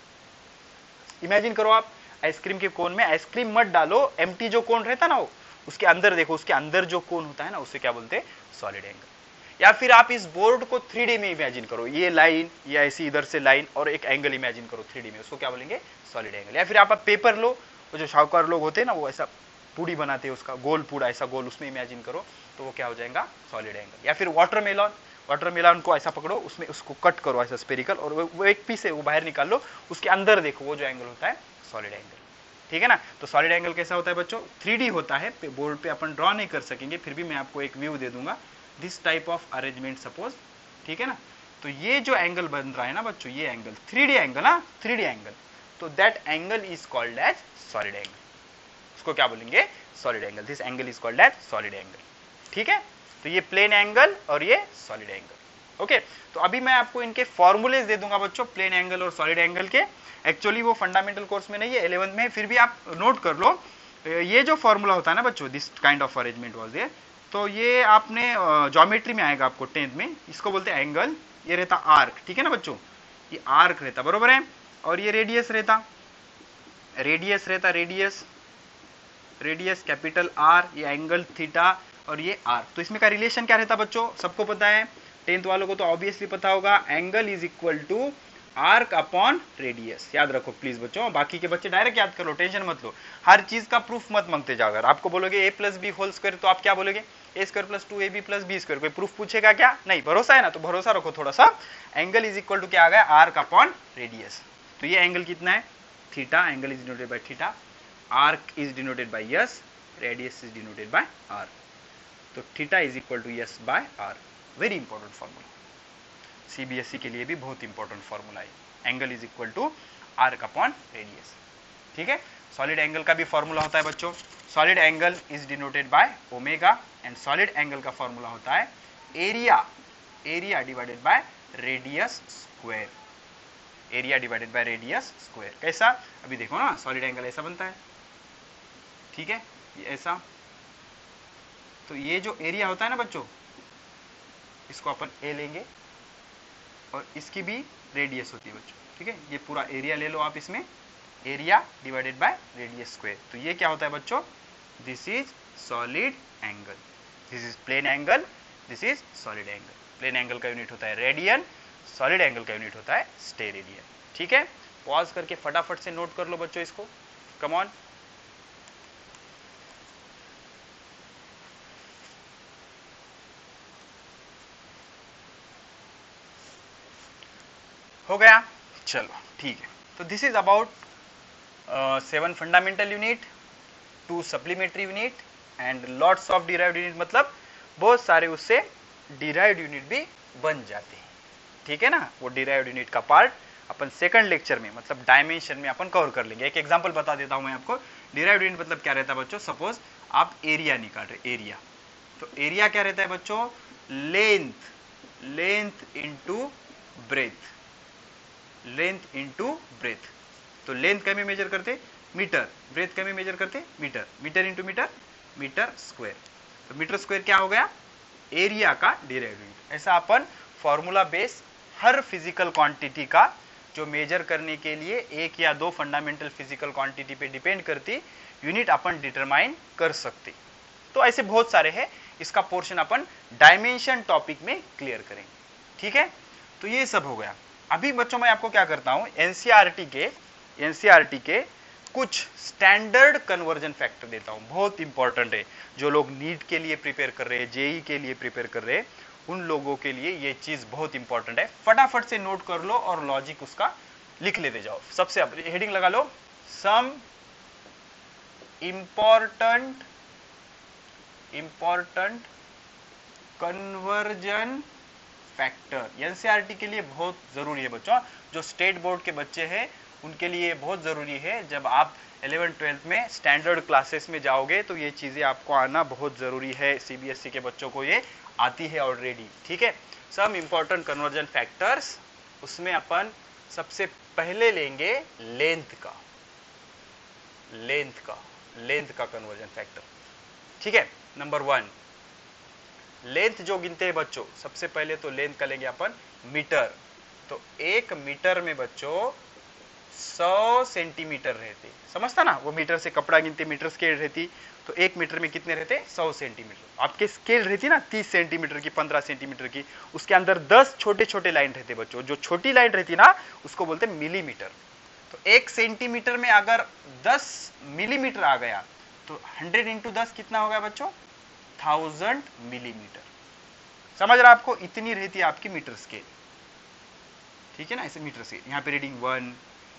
इमेजिन करो आप आइसक्रीम के कोन में आइसक्रीम मत डालो, एम्प्टी जो कोन रहता ना वो, उसके अंदर देखो, उसके अंदर जो कोन होता है ना, उसे क्या बोलते हैं, सॉलिड एंगल। या फिर आप इस बोर्ड को 3D में इमेजिन करो, ये लाइन, ये ऐसी इधर से लाइन और एक एंगल इमेजिन करो 3D में, उसको क्या बोलेंगे, सॉलिड एंगल। या फिर आप पेपर लो, वो जो शाहूकार लोग होते हैं ना, वो ऐसा पूड़ी बनाते हैं, उसका गोल पूड़ा ऐसा गोल, उसमें इमेजिन करो, तो वो क्या हो जाएगा, सॉलिड एंगल। या फिर वाटरमेलन, वाटरमेलन को ऐसा पकड़ो, उसमें उसको कट करो ऐसा स्पेरिकल, और वो एक पीस है वो बाहर निकाल लो, उसके अंदर देखो, वो जो एंगल होता है सॉलिड एंगल, ठीक है ना। तो सॉलिड एंगल कैसा होता है बच्चों, 3D होता है, बोर्ड पे अपन ड्रॉ नहीं कर सकेंगे, फिर भी मैं आपको एक व्यू दे दूंगा, this type of arrangement suppose, ठीक है ना। तो ये जो एंगल बन रहा है ना बच्चों, ये एंगल 3D एंगल, ना 3D एंगल, तो that angle is called as solid angle, उसको क्या बोलेंगे, solid angle. This angle is called as solid angle, ठीक है। तो ये प्लेन एंगल और ये सॉलिड एंगल, ओके। तो अभी मैं आपको इनके फॉर्मूलेज दे दूंगा बच्चों, प्लेन एंगल और सॉलिड एंगल के। एक्चुअली वो फंडामेंटल कोर्स में नहीं है, 11th में, फिर भी आप नोट कर लो। ये जो फॉर्मूला होता है ना बच्चों, this kind of arrangement was there, तो ये आपने ज्योमेट्री में आएगा आपको 10th में, इसको बोलते हैं एंगल। ये रहता आर्क, ठीक है ना बच्चों, ये आर्क रहता, बरोबर है। और ये रेडियस रहता, रेडियस रहता, रेडियस, रेडियस कैपिटल आर, ये एंगल थीटा, और ये आर। तो इसमें का रिलेशन क्या रहता बच्चों, सबको पता है, 10th वालों को तो ऑब्वियसली पता होगा, angle is equal to arc upon radius. याद रखो प्लीज बच्चों, बाकी के बच्चे डायरेक्ट याद कर लो, टेंशन मत लो, हर चीज का प्रूफ मत मांगते जाओ। अगर आपको बोलोगे a plus B whole square, तो आप क्या बोलोगे, a square plus 2ab plus B square. कोई प्रूफ पूछेगा क्या, नहीं, भरोसा है ना, तो भरोसा रखो थोड़ा सा। एंगल इज इक्वल टू क्या आ गया, आर्क अपॉन रेडियस। तो ये एंगल कितना है, theta, angle is denoted by theta, arc is denoted by s, radius is denoted by r. तो theta is equal to s by r, very important formula, CBSE के लिए भी बहुत इंपॉर्टेंट फॉर्मूला है, angle is equal to arc upon radius, ठीक है। सॉलिड एंगल का भी फॉर्मूला होता है बच्चों, solid angle is denoted by omega, and solid angle का फॉर्मूला होता है area, area divided by radius square, area divided by radius square. कैसा, अभी देखो ना, सॉलिड एंगल ऐसा बनता है, ठीक है, ये ऐसा। तो ये जो एरिया होता है ना बच्चों, इसको अपन ए लेंगे, और इसकी भी रेडियस होती है बच्चों, ठीक है। ये पूरा एरिया ले लो आप, इसमें area divided by radius square. तो ये क्या होता है बच्चों, this is solid angle, this is plane angle, this is solid angle, plane angle का यूनिट होता है रेडियन, सॉलिड एंगल का यूनिट होता है स्टेरेडियन। ठीक है, पॉज करके फटाफट से नोट कर लो बच्चों इसको, कम ऑन। हो गया, चलो ठीक है। तो this is about 7 fundamental unit, 2 supplementary unit and lots of derived unit, मतलब बहुत सारे उससे डिराइव्ड यूनिट भी बन जाते हैं। ठीक है ना, वो डिराइव्ड यूनिट का पार्ट अपन सेकंड लेक्चर में मतलब डायमेंशन में अपन कवर कर लेंगे। एक एग्जांपल बता देता हूं मैं आपको। डिराइव्ड यूनिट मतलब क्या रहता है बच्चों, सपोज आप एरिया निकाल रहे, एरिया, तो एरिया क्या रहता है बच्चों, length into breadth, length into breadth. तो लेंथ का भी मेजर करते मीटर, ब्रेथ का भी मेजर करते metre, metre into metre, metre square. तो मीटर स्क्वायर क्या हो गया, एरिया का डिराइव्ड यूनिट। ऐसा अपन फॉर्मूला बेस हर फिजिकल क्वांटिटी का जो मेजर करने के लिए एक या दो फंडामेंटल फिजिकल क्वांटिटी पे डिपेंड करती यूनिट अपन डिटरमाइन कर सकते। तो ऐसे बहुत सारे हैं, इसका पोर्शन अपन डायमेंशन टॉपिक में क्लियर करेंगे। ठीक है, तो ये सब हो गया। अभी बच्चों मैं आपको क्या करता हूं, एनसीईआरटी के कुछ स्टैंडर्ड कन्वर्जन फैक्टर देता हूं, बहुत इंपॉर्टेंट है। जो लोग नीट के लिए प्रिपेयर कर रहे हैं, जेई के लिए प्रिपेयर कर रहे हैं, उन लोगों के लिए ये चीज बहुत इंपॉर्टेंट है। फटाफट से नोट कर लो और लॉजिक उसका लिख लेते जाओ। सबसे हेडिंग लगा लो, some important conversion factor. NCERT के लिए बहुत जरूरी है बच्चों, जो स्टेट बोर्ड के बच्चे हैं उनके लिए बहुत जरूरी है। जब आप 11th-12th में स्टैंडर्ड क्लासेस में जाओगे तो ये चीजें आपको आना बहुत जरूरी है। सीबीएसई के बच्चों को ये आती है ऑलरेडी। ठीक है, सम इंपॉर्टेंट कन्वर्जन फैक्टर्स, उसमें अपन सबसे पहले लेंगे लेंथ का कन्वर्जन फैक्टर। ठीक है, नंबर 1 लेंथ जो गिनते हैं बच्चों, सबसे पहले तो लेंथ का लेंगे अपन मीटर। तो 1 मीटर में बच्चों 100 सेंटीमीटर रहते, समझता ना, वो मीटर से कपड़ा गिनते, मीटर स्केल रहती, तो 1 मीटर में कितने रहते, 100 सेंटीमीटर। आपके स्केल रहती ना 30 सेंटीमीटर की, 15 सेंटीमीटर की, उसके अंदर 10 छोटे छोटे लाइन रहते बच्चों। जो छोटी लाइन रहती ना उसको बोलते मिलीमीटर। तो 1 सेंटीमीटर में अगर 10 मिलीमीटर आ गया तो 100 इंटू 10 कितना हो गया बच्चों, 1000 मिलीमीटर। समझ रहा आपको, इतनी रहती है आपकी मीटर स्केल। ठीक है ना, ऐसे मीटर स्केल, यहाँ पे रीडिंग 1,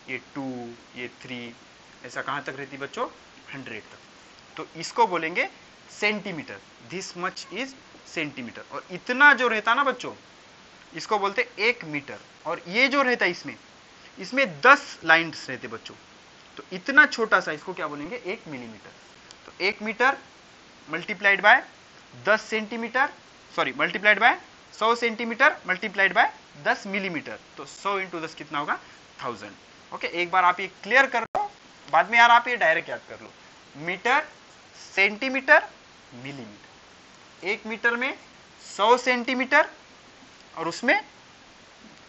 ये 2, ये 3, ऐसा कहां तक रहती बच्चों, 100 तक। तो इसको बोलेंगे centimetre, this much is centimetre. और इतना जो रहता ना बच्चों, इसको बोलते 1 मीटर। और ये जो रहता इसमें 10 लाइन्स रहते बच्चों, तो इतना छोटा सा इसको क्या बोलेंगे, 1 मिलीमीटर। तो 1 metre multiplied by 10 centimetre, sorry multiplied by 100 centimetre multiplied by 10 millimetre, तो 100 इंटू 10 कितना होगा, 1000। ओके, एक बार आप ये क्लियर कर लो, बाद में यार आप ये डायरेक्ट याद कर लो। Metre, centimetre, millimetre. 1 मीटर में 100 सेंटीमीटर और उसमें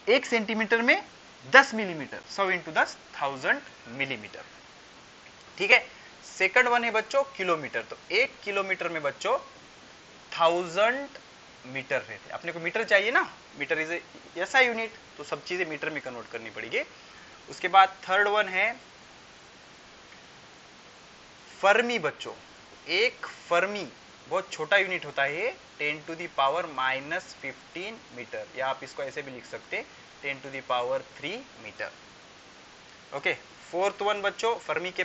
1 सेंटीमीटर में 10 मिलीमीटर, 100 इंटू 10 1000 मिलीमीटर। ठीक है, सेकंड वन है बच्चों किलोमीटर। तो 1 किलोमीटर में बच्चों 1000 मीटर रहते। अपने को मीटर चाहिए ना, मीटर इज ऐसा यूनिट, तो सब चीजें मीटर में कन्वर्ट करनी पड़ेगी। उसके बाद थर्ड वन है फर्मी बच्चों। एक फर्मी बहुत छोटा यूनिट होता है, 10 टू दी पावर -15 मीटर, या आप इसको ऐसे भी लिख सकते 10 to the power 3 metre. Okay, fourth one बच्चों फर्मी के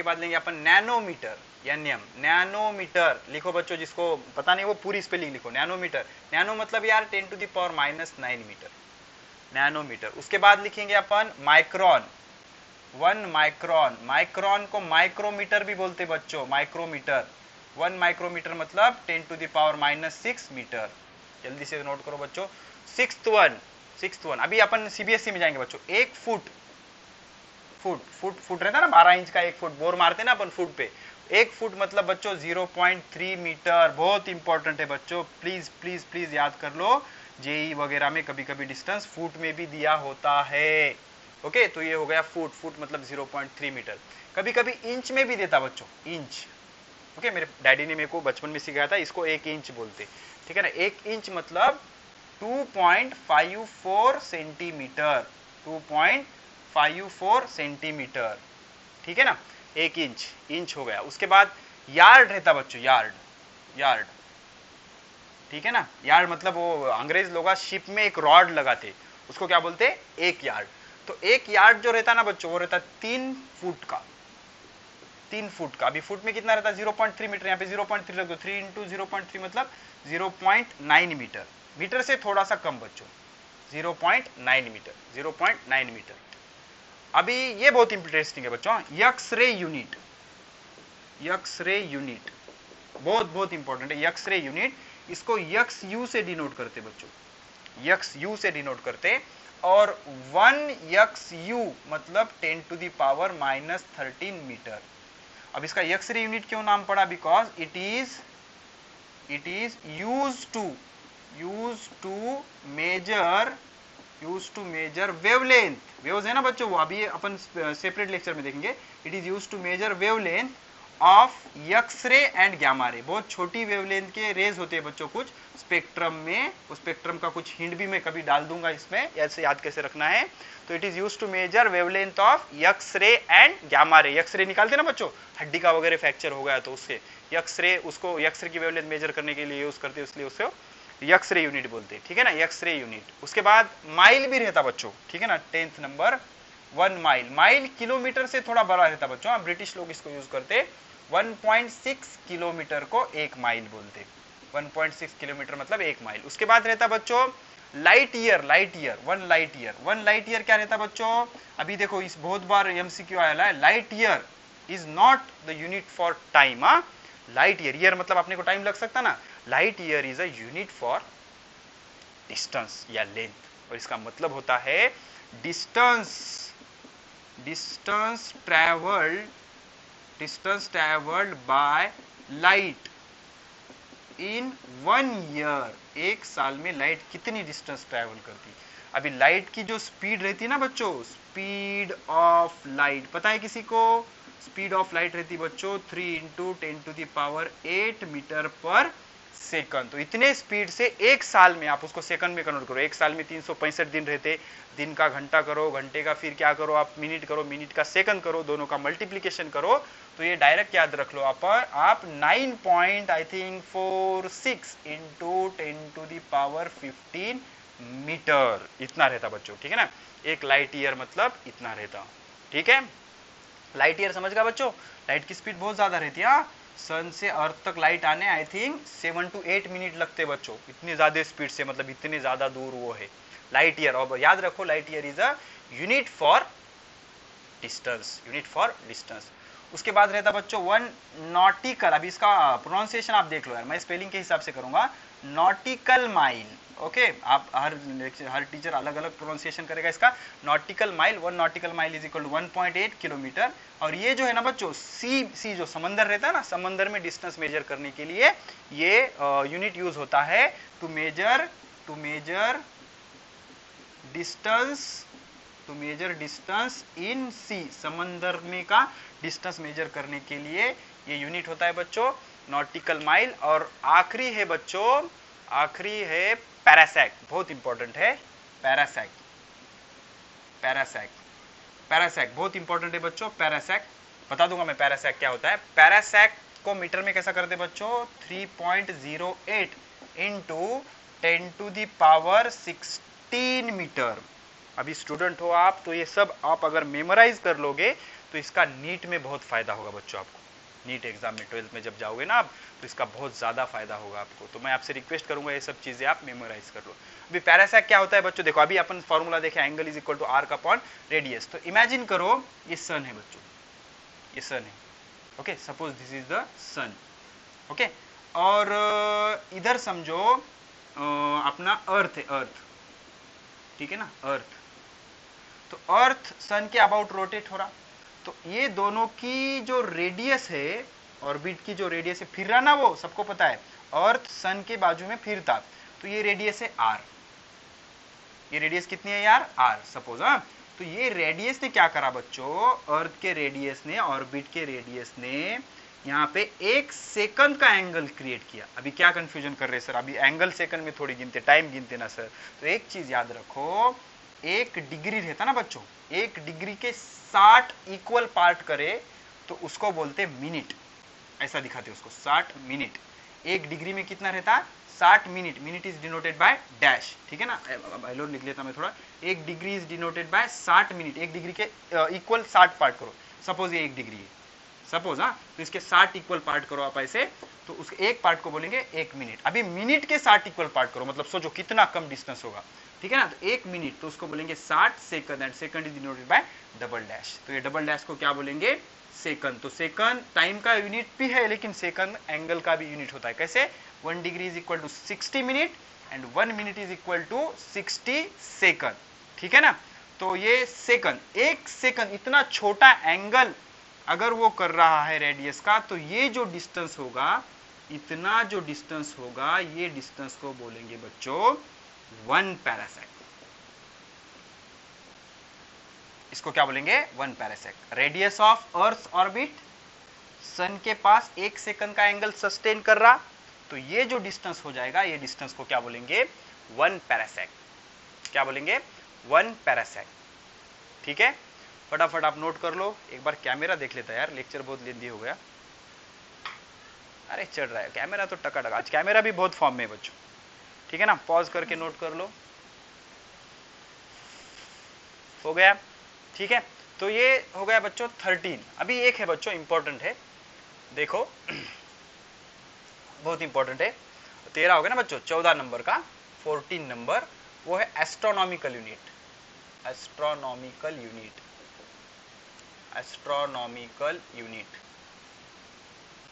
बाद लेंगे अपन नैनोमीटर, एनएम, नैनोमीटर लिखो बच्चों, जिसको पता नहीं वो पूरी स्पेलिंग लिखो, नैनोमीटर। नैनो मतलब यार 10 to the power -9 metre, nanometre. उसके बाद लिखेंगे अपन माइक्रोन, 1 माइक्रोन, माइक्रोन को माइक्रोमीटर भी बोलते बच्चों, माइक्रोमीटर। 1 माइक्रोमीटर मतलब 10 टू दी पावर -6 मीटर। जल्दी से नोट करो बच्चों। सिक्स्थ वन, अभी अपन सीबीएसई में जाएंगे बच्चों। 1 फुट रहता ना, 12 इंच का 1 फुट, बोर मारते ना अपन फुट पे। 1 फुट मतलब बच्चों 0.3 मीटर। बहुत इंपॉर्टेंट है बच्चों, प्लीज प्लीज प्लीज याद कर लो, जेई वगैरह में कभी कभी डिस्टेंस फुट में भी दिया होता है। ओके, तो ये हो गया फुट मतलब 0.3 मीटर। कभी कभी इंच में भी देता बच्चों, इंच ओके, मेरे डैडी ने मेरे को बचपन में सिखाया था, इसको 1 इंच बोलते, ठीक है ना। 1 इंच मतलब 2.54 सेंटीमीटर, 2.54 सेंटीमीटर, ठीक है ना। 1 इंच, इंच हो गया। उसके बाद यार्ड रहता बच्चों, यार्ड, यार्ड, ठीक है ना। यार्ड मतलब वो अंग्रेज लोग शिप में एक रॉड लगाते, उसको क्या बोलते, 1 यार्ड। तो 1 यार्ड जो रहता ना बच्चों, वो रहता 3 फुट का, 3 फुट का। अभी फुट में कितना रहता है, 0.3 मीटर, यहाँ पे 0.3 रख दो, 3 इंटू 0.3 मतलब 0.9 मीटर, मीटर से थोड़ा सा कम बच्चों, 0.9 मीटर, 0.9 मीटर। अभी ये बहुत इंटरेस्टिंग है बच्चों, एक्स-रे यूनिट, एक्स-रे यूनिट बहुत बहुत इंपॉर्टेंट है। एक्स-रे यूनिट, इसको एक्स यू से डिनोट करते बच्चों, एक्स यू से डिनोट करते। और 1 एक्स यू मतलब 10 टू द पावर -13 मीटर। अब इसका एक्स-रे यूनिट क्यों नाम पड़ा, because it is use to measure wavelength, waves है ना बच्चों, वो अभी अपन सेपरेट लेक्चर में देखेंगे। It is use to measure wavelength of X-ray and gamma ray. बहुत छोटी वेवलेंथ के रेज होते हैं बच्चों कुछ स्पेक्ट्रम में, उस स्पेक्ट्रम का कुछ हिंट भी मैं कभी डाल दूंगा इसमें, ऐसे याद कैसे रखना है। तो it is use to measure wavelength of X-ray and gamma ray. X-ray निकालते ना बच्चों, हड्डी का वगैरह फ्रैक्चर हो गया तो उससे एक्स-रे, उसको एक्स-रे की वेवलेंथ मेजर करने के लिए यूज करते, इसलिए उससे एक्स-रे यूनिट बोलते हैं, ठीक है ना, एक्स-रे यूनिट। उसके बाद माइल भी रहता बच्चों, ठीक है ना, 10th number 1 mile. Mile kilometre से थोड़ा बड़ा रहता बच्चों, ब्रिटिश लोग इसको यूज करते। 1.6 किलोमीटर को 1 माइल बोलते, 1.6 किलोमीटर मतलब 1 माइल। उसके बाद रहता बच्चों light year, light year, 1 light year. 1 light year क्या रहता बच्चों, अभी देखो इस बहुत बार एमसीक्यू आया है, light year is not the unit for time. Light year, year मतलब अपने को टाइम लग सकता ना, light year is a unit for distance या लेंथ, और इसका मतलब होता है distance, distance travelled by light in 1 year. 1 साल में लाइट कितनी डिस्टेंस ट्रैवल करती। अभी लाइट की जो स्पीड रहती है ना बच्चों, स्पीड ऑफ लाइट पता है किसी को, स्पीड ऑफ लाइट रहती बच्चों 3 into 10 to the power 8 metre per second. तो इतने स्पीड से 1 साल में, आप उसको सेकंड में कन्वर्ट करो, 1 साल में 365 दिन रहते, दिन का घंटा करो, घंटे का फिर क्या करो आप मिनट करो, मिनट का सेकंड करो, दोनों का मल्टीप्लीकेशन करो, तो ये डायरेक्ट याद रख लो आप 9.46 into 10 to the power 15 metre, इतना रहता बच्चों, ठीक है ना। 1 लाइट ईयर मतलब इतना रहता, ठीक है। लाइट ईयर समझ गया बच्चों, लाइट की स्पीड बहुत ज्यादा रहती है। सन से अर्थ तक लाइट आने आई थिंक 7 to 8 मिनट लगते बच्चों, इतनी ज्यादा स्पीड से, मतलब इतने ज्यादा दूर वो है लाइट ईयर। और याद रखो light year is a unit for distance, unit for distance. उसके बाद रहता बच्चों 1 नॉटिकल। अभी इसका प्रोनाउंसिएशन आप देख लो यार, मैं स्पेलिंग के हिसाब से करूंगा, नॉटिकल माइल। ओके, आप हर टीचर अलग अलग प्रोनाउंसिएशन करेगा इसका। Nautical mile, 1 nautical mile is equal to 1.8 kilometre. और ये जो है ना बच्चों, सी जो समंदर रहता है ना, समंदर में डिस्टेंस मेजर करने के लिए ये यूनिट यूज होता है, टू मेजर डिस्टेंस इन सी, समंदर में का डिस्टेंस मेजर करने के लिए ये यूनिट होता है बच्चों, नॉटिकल माइल। और आखिरी है बच्चों, आखिरी है पैरासैक, बहुत इंपॉर्टेंट है पैरासैक, पैरासैक बहुत इंपॉर्टेंट है बच्चों। पैरासैक बता दूंगा मैं, पैरासैक क्या होता है। पैरासैक को मीटर में कैसा करते बच्चों, 3.08 into 10 to the power 16 metre. अभी स्टूडेंट हो आप तो ये सब आप अगर मेमोराइज कर लोगे तो इसका नीट में बहुत फायदा होगा बच्चों आपको, नीट एग्जाम में 12th में जब जाओगे ना आप, तो इसका बहुत ज्यादा फायदा होगा आपको। तो मैं आपसे रिक्वेस्ट करूंगा ये सब चीजें आप मेमोराइज कर लो। अभी पैरासैक क्या होता है बच्चों, देखो अभी अपन फॉर्मूला देखे, angle is equal to arc upon radius. तो इमेजिन करो ये सन है बच्चों, ये सन है, okay, suppose this is the sun, okay. और इधर समझो अपना अर्थ है, अर्थ, ठीक है ना, अर्थ। तो अर्थ सन के अबाउट रोटेट हो रहा, तो ये दोनों की जो रेडियस है, ऑर्बिट की जो रेडियस है, फिर रहा ना, वो सबको पता है, अर्थ सन के बाजू में फिरता, तो ये रेडियस है आर। ये रेडियस कितनी है यार, आर सपोज। तो ये रेडियस ने क्या करा बच्चों, अर्थ के रेडियस ने, ऑर्बिट के रेडियस ने यहाँ पे 1 सेकंड का एंगल क्रिएट किया। अभी क्या कंफ्यूजन कर रहे सर, अभी एंगल सेकंड में थोड़ी गिनते, टाइम गिनते ना सर। तो एक चीज याद रखो, 1 डिग्री रहता ना बच्चों, 1 डिग्री के 60 इक्वल पार्ट करे तो उसको बोलते मिनट। ऐसा दिखाते उसको 60 मिनट। 1 डिग्री में कितना रहता, 60 minute. Minute is denoted by dash, ठीक है ना, हेलो लिख लेता मैं थोड़ा। 1 degree is denoted bye 60 minute. 1 degree के इक्वल 60 पार्ट करो, सपोज ये 1 डिग्री है, सपोज, हाँ, तो इसके 60 इक्वल पार्ट करो आप ऐसे, तो उसके एक पार्ट को बोलेंगे 1 मिनट। अभी मिनट के 60 इक्वल पार्ट करो, मतलब सोचो कितना कम डिस्टेंस होगा, ठीक है ना। तो 1 मिनट तो उसको बोलेंगे 60 second, and second is denoted bye double dash. तो ये डबल डैश को क्या बोलेंगे, सेकंड। तो सेकंड टाइम का यूनिट भी है, लेकिन सेकंड एंगल का भी यूनिट होता है। कैसे, 1 degree is equal to 60 minute and 1 minute is equal to 60 second, ठीक है ना। तो ये सेकंड, 1 सेकंड, इतना छोटा एंगल अगर वो कर रहा है रेडियस का, तो ये जो डिस्टेंस होगा, इतना जो डिस्टेंस होगा, ये डिस्टेंस को बोलेंगे बच्चों 1 पैरासेक। इसको क्या बोलेंगे, 1 पैरासेक। रेडियस ऑफ अर्थ ऑर्बिट, सन के पास 1 सेकंड का एंगल सस्टेन कर रहा, तो ये जो डिस्टेंस हो जाएगा, ये डिस्टेंस को क्या बोलेंगे, 1 पैरासेक। क्या बोलेंगे, 1 पैरासेक, ठीक है। फटाफट आप नोट कर लो। एक बार कैमरा देख लेता यार, लेक्चर बहुत लेंदी हो गया। अरे चढ़ रहा है कैमरा तो टका टका, आज कैमरा भी बहुत फॉर्म में बच्चों, ठीक है ना। पॉज करके नोट कर लो, हो गया, ठीक है। तो ये हो गया बच्चों 13। अभी एक है बच्चों, इंपॉर्टेंट है, देखो बहुत इंपॉर्टेंट है। 13 हो गया ना बच्चों, 14 नंबर का 14 नंबर, वो है astronomical unit. Astronomical unit, astronomical unit,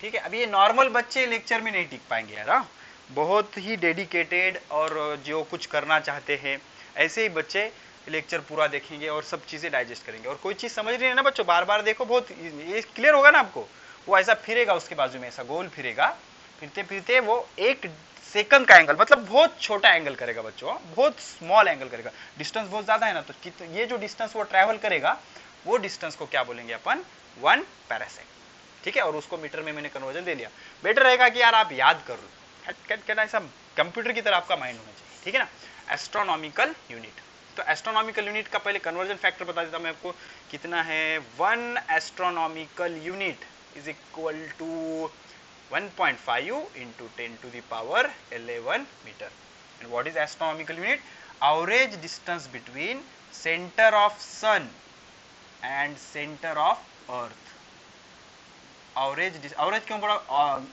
ठीक है। अभी ये नॉर्मल बच्चे लेक्चर में नहीं टिक पाएंगे यार, हाँ? बहुत ही डेडिकेटेड और जो कुछ करना चाहते हैं ऐसे ही बच्चे लेक्चर पूरा देखेंगे और सब चीजें डाइजेस्ट करेंगे। और कोई चीज समझ रही है ना बच्चों, बार बार देखो, बहुत ये क्लियर होगा ना आपको। वो ऐसा फिरेगा, उसके बाजू में ऐसा गोल फिरेगा, फिरते फिरते वो 1 सेकंड का एंगल, मतलब बहुत छोटा एंगल करेगा बच्चों, बहुत स्मॉल एंगल करेगा। डिस्टेंस बहुत ज्यादा है ना, तो ये जो डिस्टेंस वो ट्रेवल करेगा, वो डिस्टेंस को क्या बोलेंगे अपन, 1 पैरासेक, ठीक है। और उसको मीटर में मैंने कन्वर्जन दे लिया। बेटर रहेगा कि यार आप याद कर लो, ऐसा कंप्यूटर की तरह आपका माइंड होना चाहिए, ठीक है ना। एस्ट्रोनॉमिकल यूनिट, तो एस्ट्रोनॉमिकल यूनिट का पहले कन्वर्जन फैक्टर बता देता मैं आपको, कितना है, 1 astronomical unit is equal to 1.5 into 10 to the power 11 meter. And what is astronomical unit? Average distance between center of sun and center of earth. Average क्यों पढ़ा,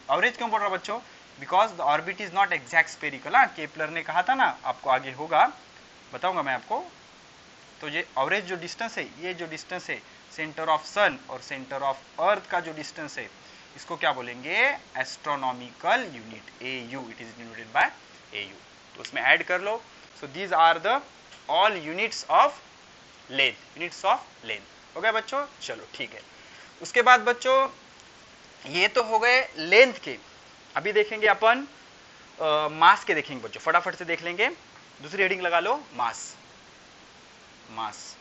average क्यों पढ़ रहा बच्चों, because the orbit is not exact spherical. हाँ, केपलर ने कहा था ना, आपको आगे होगा बताऊंगा मैं आपको। तो ये एवरेज जो डिस्टेंस है, ये जो डिस्टेंस है सेंटर ऑफ सन और सेंटर ऑफ अर्थ का जो डिस्टेंस है, इसको क्या बोलेंगे, astronomical unit, AU। It is denoted by AU। तो उसमें ऐड कर लो। So these are the all units of length, units of length. हो गया बच्चों, चलो ठीक है। उसके बाद बच्चों ये तो हो गए लेंथ के। अभी देखेंगे अपन मास के, देखेंगे बच्चों, फटाफट से देख लेंगे। दूसरी हेडिंग लगा लो, मास। मास,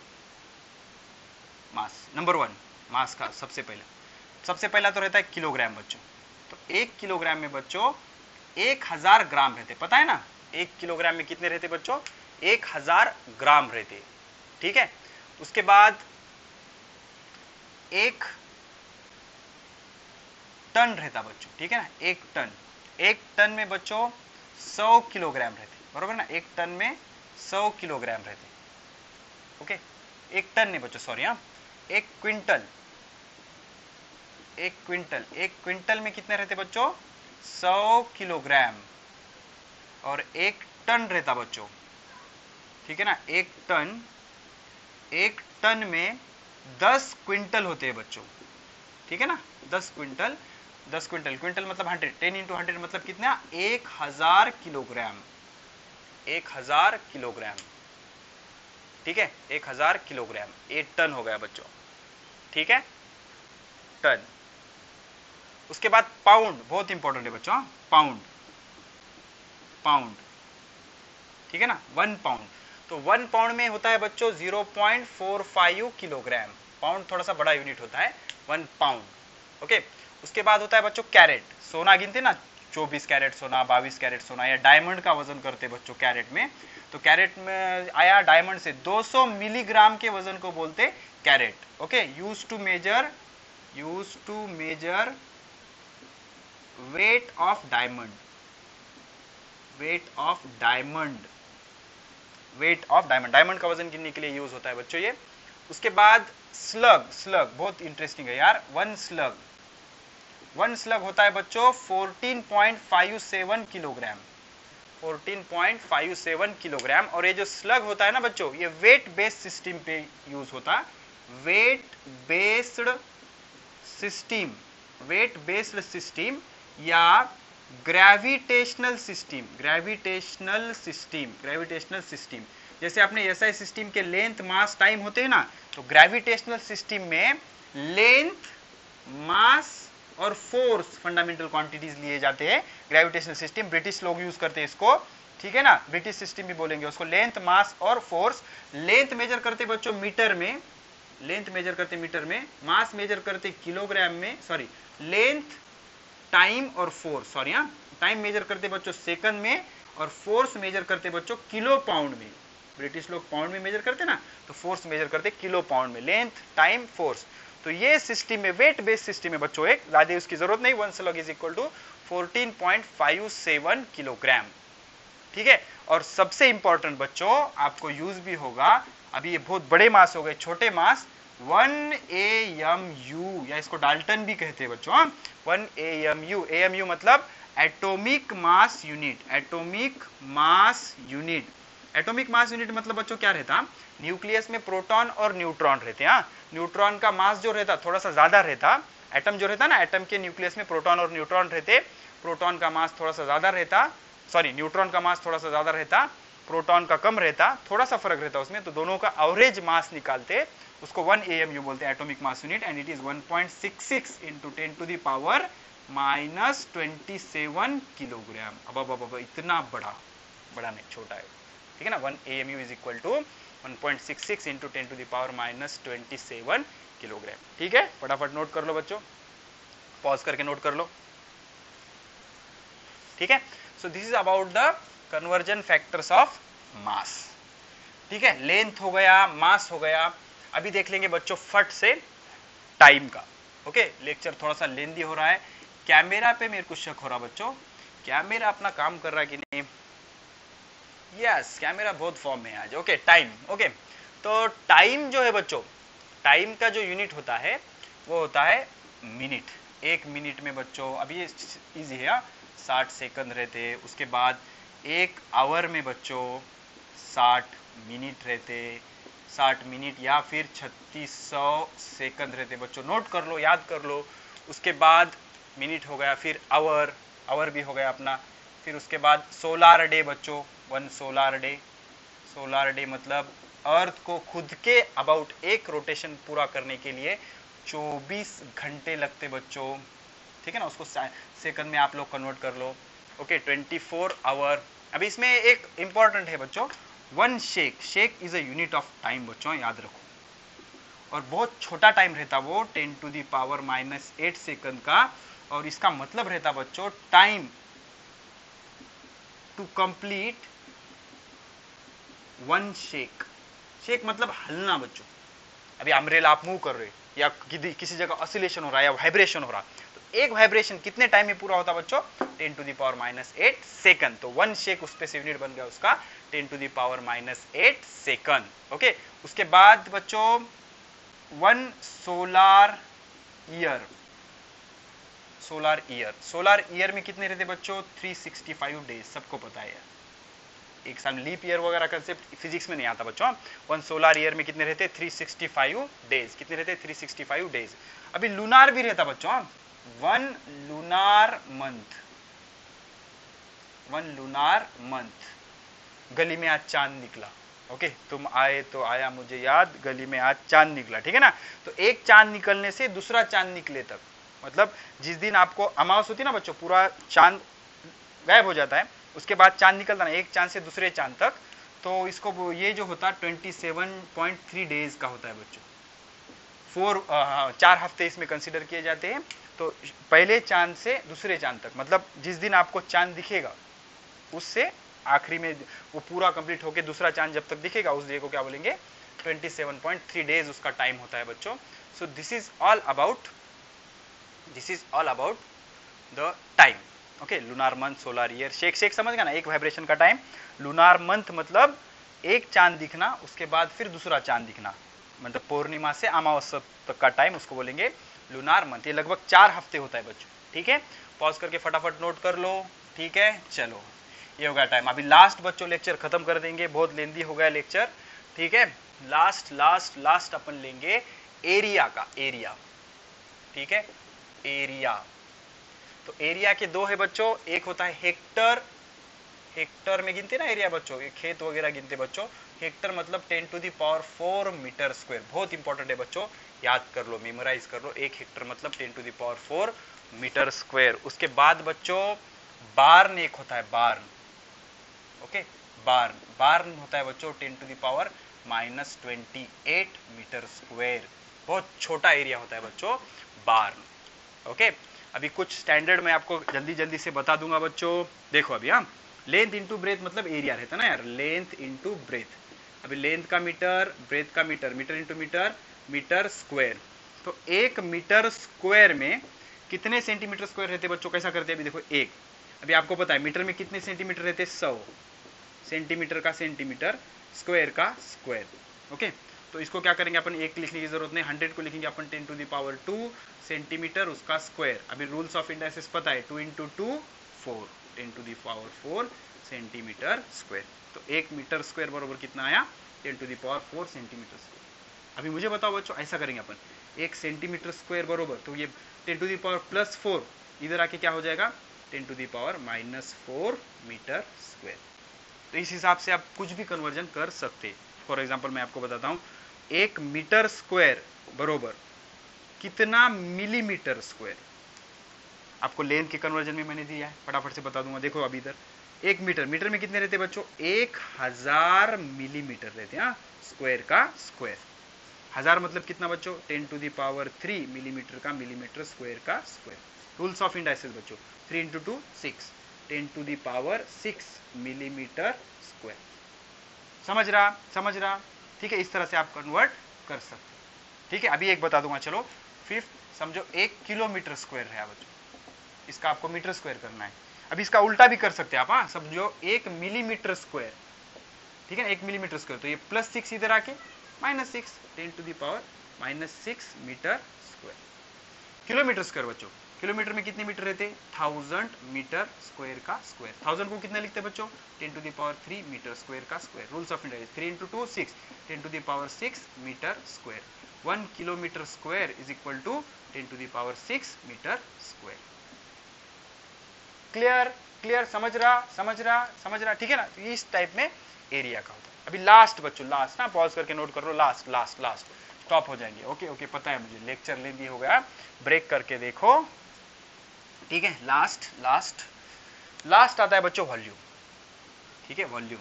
मास नंबर 1, मास का सबसे पहला तो रहता है किलोग्राम बच्चों। तो 1 किलोग्राम में बच्चों 1000 ग्राम रहते, पता है ना। 1 किलोग्राम में कितने रहते बच्चों, 1000 ग्राम रहते, ठीक है। उसके बाद 1 टन रहता बच्चों, ठीक है ना। 1 टन में बच्चों 100 किलोग्राम रहते, बरोबर ना। 1 टन में 100 किलोग्राम रहते, ओके। 1 टन नहीं बच्चों, सॉरी, हाँ। 1 क्विंटल में कितने रहते बच्चों, 100 किलोग्राम। और 1 टन रहता बच्चों, ठीक है ना। 1 टन में 10 क्विंटल होते हैं बच्चों, ठीक है ना। 10 क्विंटल मतलब 100, 10 into 100 मतलब कितना, 1000 किलोग्राम। 1000 किलोग्राम, ठीक है, 1000 किलोग्राम। 1 टन हो गया बच्चों, ठीक है, टन। उसके बाद पाउंड, बहुत इंपॉर्टेंट है बच्चों, पाउंड, ठीक है ना। 1 पाउंड, तो 1 पाउंड में होता है बच्चों 0.45 किलोग्राम। पाउंड थोड़ा सा बड़ा यूनिट होता है, 1 पाउंड, ओके, उसके बाद होता है बच्चों कैरेट, सोना गिनते ना, 24 कैरेट सोना, 22 कैरेट सोना, या डायमंड का वजन करते बच्चों कैरेट में, तो कैरेट में आया डायमंड से 200 मिलीग्राम के वजन को बोलते carat. Okay, use to measure weight of diamond, diamond का वजन गिनने के लिए यूज होता है बच्चों ये। उसके बाद स्लग बहुत इंटरेस्टिंग है यार। वन स्लग होता है बच्चों 14.57 किलोग्राम, 14.57 किलोग्राम। और ये जो स्लग होता है ना बच्चों, ये वेट बेस्ड सिस्टम पे यूज होता है, वेट बेस्ड सिस्टम या ग्रेविटेशनल सिस्टम। जैसे आपने एसआई सिस्टम के लेंथ मास टाइम होते हैं ना, तो ग्रेविटेशनल सिस्टम में लेंथ मास और फोर्स फंडामेंटल क्वांटिटीज लिए जाते हैं। ग्रेविटेशनल सिस्टम ब्रिटिश लोग यूज करते हैं इसको, ठीक है ना, ब्रिटिश सिस्टम भी बोलेंगे उसको। लेंथ मास और फोर्स, लेंथ मेजर करते बच्चों मीटर में, मास मेजर करते किलोग्राम में, सॉरी लेंथ टाइम और फोर्स, सॉरी हाँ, टाइम मेजर करते बच्चों सेकंड में, और फोर्स मेजर करते बच्चों किलो पाउंड में। ब्रिटिश लोग पाउंड में मेजर करते ना, तो फोर्स मेजर करते किलो पाउंड में, लेंथ टाइम फोर्स। तो ये सिस्टम में वेट बेस्ड सिस्टम में बच्चों, एक ज्यादा उसकी जरूरत नहीं, 1 slug is equal to 14.57 kilogram, ठीक है। और सबसे इंपॉर्टेंट बच्चों आपको यूज भी होगा, अभी ये बहुत बड़े मास हो गए, छोटे मास 1 AMU, या इसको डाल्टन भी कहते हैं बच्चों, 1 AMU। AMU मतलब atomic mass unit, atomic mass unit मतलब बच्चों क्या रहता, न्यूक्लियस में प्रोटॉन और न्यूट्रॉन रहते हैं। न्यूट्रॉन का मास जो रहता थोड़ा सा ज्यादा रहता, एटम जो रहता ना, एटम के न्यूक्लियस में प्रोटॉन और न्यूट्रॉन रहते, प्रोटॉन का मास थोड़ा सा ज्यादा रहता, सॉरी न्यूट्रॉन का मास थोड़ा सा ज्यादा रहता, प्रोटॉन का कम रहता, थोड़ा सा फर्क रहता उसमें, तो दोनों का एवरेज मास निकालते, उसको 1 AMU बोलते हैं, atomic mass unit, and it is 1.66 into 10 to the power -27 kilogram. अब इतना बड़ा नहीं, छोटा है, ठीक है ना। 1 AMU is equal to 1.66 into 10 to the power -27 kilogram, ठीक है। फटाफट नोट कर लो बच्चों, पॉज करके नोट कर लो, ठीक है। So this is about the conversion factors of mass, ठीक है। लेंथ हो गया, मास हो गया। अभी देख लेंगे बच्चों फट से टाइम का। ओके, लेक्चर थोड़ा सा लेंदी हो रहा है। कैमरा पे मेरे को शक हो रहा बच्चों, कैमरा अपना काम कर रहा है कि नहीं? यस, कैमरा बहुत फॉर्म में है आज। Okay, time. ओके, तो टाइम जो है बच्चों, टाइम का जो यूनिट होता है वो होता है मिनट। 1 मिनट में बच्चों, अभी ये इजी है, 60 सेकंड रहते। उसके बाद 1 आवर में बच्चों 60 मिनट रहते, 60 मिनट या फिर 3600 सेकंड रहते बच्चों। नोट कर लो, याद कर लो। उसके बाद मिनट हो गया, फिर आवर भी हो गया अपना। फिर उसके बाद सोलार डे बच्चों, 1 सोलार डे मतलब अर्थ को खुद के अबाउट एक रोटेशन पूरा करने के लिए 24 घंटे लगते बच्चों, ठीक है ना। उसको सेकंड में आप लोग कन्वर्ट कर लो। Okay, 24 our. अभी इसमें एक इंपॉर्टेंट है बच्चों, 1 shake is a unit of time बच्चों, याद रखो। और बहुत छोटा टाइम रहता वो, 10 टू द पावर -8 सेकंड का। और इसका मतलब रहता बच्चों टाइम टू कंप्लीट 1 शेक मतलब हलना बच्चों। अभी अम्ब्रेला आप मूव कर रहे या किसी जगह ऑसिलेशन हो रहा है या वाइब्रेशन हो रहा, तो एक वाइब्रेशन कितने टाइम में पूरा होता बच्चों? 10 टू द पावर -8 सेकंड। तो 1 शेक उस पे से यूनिट बन गया उसका 10 to the power -8 second. Okay, उसके बाद बच्चों 1 सोलार ईयर में कितने रहते बच्चों? 365 डेज, सबको पता है। एक साल लीप ईयर वगैरह कंसेप्ट फिजिक्स में नहीं आता बच्चों। 1 सोलार ईयर में कितने रहते? 365 डेज। कितने रहते? 365 डेज। अभी लूनार भी रहता बच्चों, 1 लूनार मंथ। गली में आज चांद निकला। ओके, तुम आए तो आया मुझे याद, गली में आज चांद निकला, ठीक है ना। तो एक चांद निकलने से दूसरा चांद निकले तक, मतलब जिस दिन आपको अमावस होती है ना बच्चों, पूरा चांद गायब हो जाता है, उसके बाद चांद निकलता ना, एक चांद से दूसरे चांद तक, तो इसको ये जो होता है 27.3 डेज का होता है बच्चों। 4 हफ्ते इसमें कंसिडर किए जाते हैं। तो पहले चांद से दूसरे चांद तक, मतलब जिस दिन आपको चांद दिखेगा उससे आखिरी में वो पूरा कंप्लीट होके दूसरा चांद जब तक दिखेगा उस डे को क्या बोलेंगे, 27.3 डेज उसका टाइम होता है बच्चों। So this is all about the time. Okay, lunar month, solar year, shake समझ गया ना, एक वाइब्रेशन का टाइम। लूनार मंथ मतलब एक चांद दिखना उसके बाद फिर दूसरा चांद दिखना, मतलब पूर्णिमा से अमावस्या तक का टाइम, उसको बोलेंगे लूनार मंथ। ये लगभग 4 हफ्ते होता है बच्चों। ठीक है, पॉज करके फटाफट नोट कर लो। ठीक है, चलो ये हो गया टाइम। अभी लास्ट बच्चों लेक्चर खत्म कर देंगे, बहुत लेंदी हो गया लेक्चर। ठीक है, लास्ट अपन लेंगे एरिया का, एरिया। ठीक है, एरिया। तो एरिया के दो है बच्चों, एक होता है हेक्टर, हेक्टर में गिनते ना एरिया बच्चों, ये खेत वगैरह गिनते बच्चों। हेक्टर मतलब 10⁴ मीटर स्क्वायर, बहुत इंपॉर्टेंट है बच्चों, याद कर लो, मेमोराइज कर लो। एक हेक्टर मतलब 10⁴ मीटर स्क्वायर। उसके बाद बच्चों बार्न एक होता है, बार्न। ओके, बार्न होता है बच्चों 10⁻⁻28 मीटर स्क्वायर, बहुत छोटा एरिया होता है बच्चों बार्न। ओके, अभी कुछ स्टैंडर्ड मैं आपको जल्दी जल्दी से बता दूंगा बच्चों। देखो अभी, हाँ, लेंथ इंटू ब्रेथ मतलब एरिया रहता है ना यार, लेंथ इंटू ब्रेथ। अभी लेंथ का मीटर, ब्रेथ का metre, metre into metre, metre square. तो 1 मीटर स्क्वायर में कितने सेंटीमीटर स्क्वायर रहते बच्चों, कैसा करते हैं अभी देखो। एक, अभी आपको पता है मीटर में कितने सेंटीमीटर रहते, 100 सेंटीमीटर का सेंटीमीटर, स्क्वायर का स्क्वायर। ओके, तो इसको क्या करेंगे अपन, एक लिखने की जरूरत नहीं, 100 को लिखेंगे अपन 10⁻², सेंटीमीटर उसका स्क्वायर। अभी रूल्स ऑफ इंडाइसिस पता है, 2 × 2 4, 10⁻⁴ सेंटीमीटर स्क्वायर। तो 1 मीटर स्क्वायर बराबर कितना आया, 10⁻⁴ सेंटीमीटर स्क्वायर। अभी मुझे बताओ बच्चों, ऐसा करेंगे अपन, 1 सेंटीमीटर स्क्वायर बराबर, तो ये 10⁻+4 इधर आके क्या हो जाएगा, 10⁻⁻4 मीटर स्क्वायर। तो इस हिसाब से आप कुछ भी कन्वर्जन कर सकते। फॉर एग्जाम्पल मैं आपको बताता हूं, 1 मीटर स्क्वायर बरोबर कितना मिलीमीटर स्क्वायर। आपको लेंथ के कन्वर्जन में मैंने दिया है, फटाफट से बता दूंगा। देखो अभी इधर 1 मीटर, मीटर में कितने रहते हैं बच्चों, 1000 मिलीमीटर रहते हैं, स्क्वायर का स्क्वायर। 1000 मतलब कितना बच्चों, 10⁻³ मिलीमीटर का मिलीमीटर स्क्वायर का स्क्वायर। रूल्स ऑफ इंडाइसिस बच्चों, 3 × 2 6, 10⁻6 मिलीमीटर स्क्वायर। समझ रहा। ठीक है, इस तरह से आप कन्वर्ट कर सकते। ठीक है, अभी एक बता दूंगा, चलो फिफ्थ समझो, 1 किलोमीटर स्क्वायर है बच्चों, इसका आपको मीटर स्क्वायर करना है। अभी इसका उल्टा भी कर सकते हैं आप, हाँ, समझो 1 मिलीमीटर स्क्वायर। ठीक है, 1 मिलीमीटर स्क्वायर, तो ये +6 इधर आके -6, 10⁻⁻6 मीटर स्क्वायर। किलोमीटर स्क्वायर बच्चों, किलोमीटर में कितने मीटर रहते, 1000 मीटर स्क्वायर का स्क्वायर। 1000 को कितना लिखते हैं बच्चों, 10⁻³ मीटर स्क्वायर का square. Rules of indices, 3 × 2 6, 10⁻6 metre square. 1 kilometre square is equal to 10⁻6 metre square. Clear, समझ रहा। ठीक है ना, तो इस टाइप में एरिया का होता है। अभी लास्ट बच्चों, लास्ट ना, पॉज करके नोट कर लो, लास्ट स्टॉप हो जाएंगे। ओके, पता है मुझे, लेक्चर लेंदी हो गया, ब्रेक करके देखो। ठीक है, लास्ट आता है बच्चों वॉल्यूम। ठीक है, वॉल्यूम,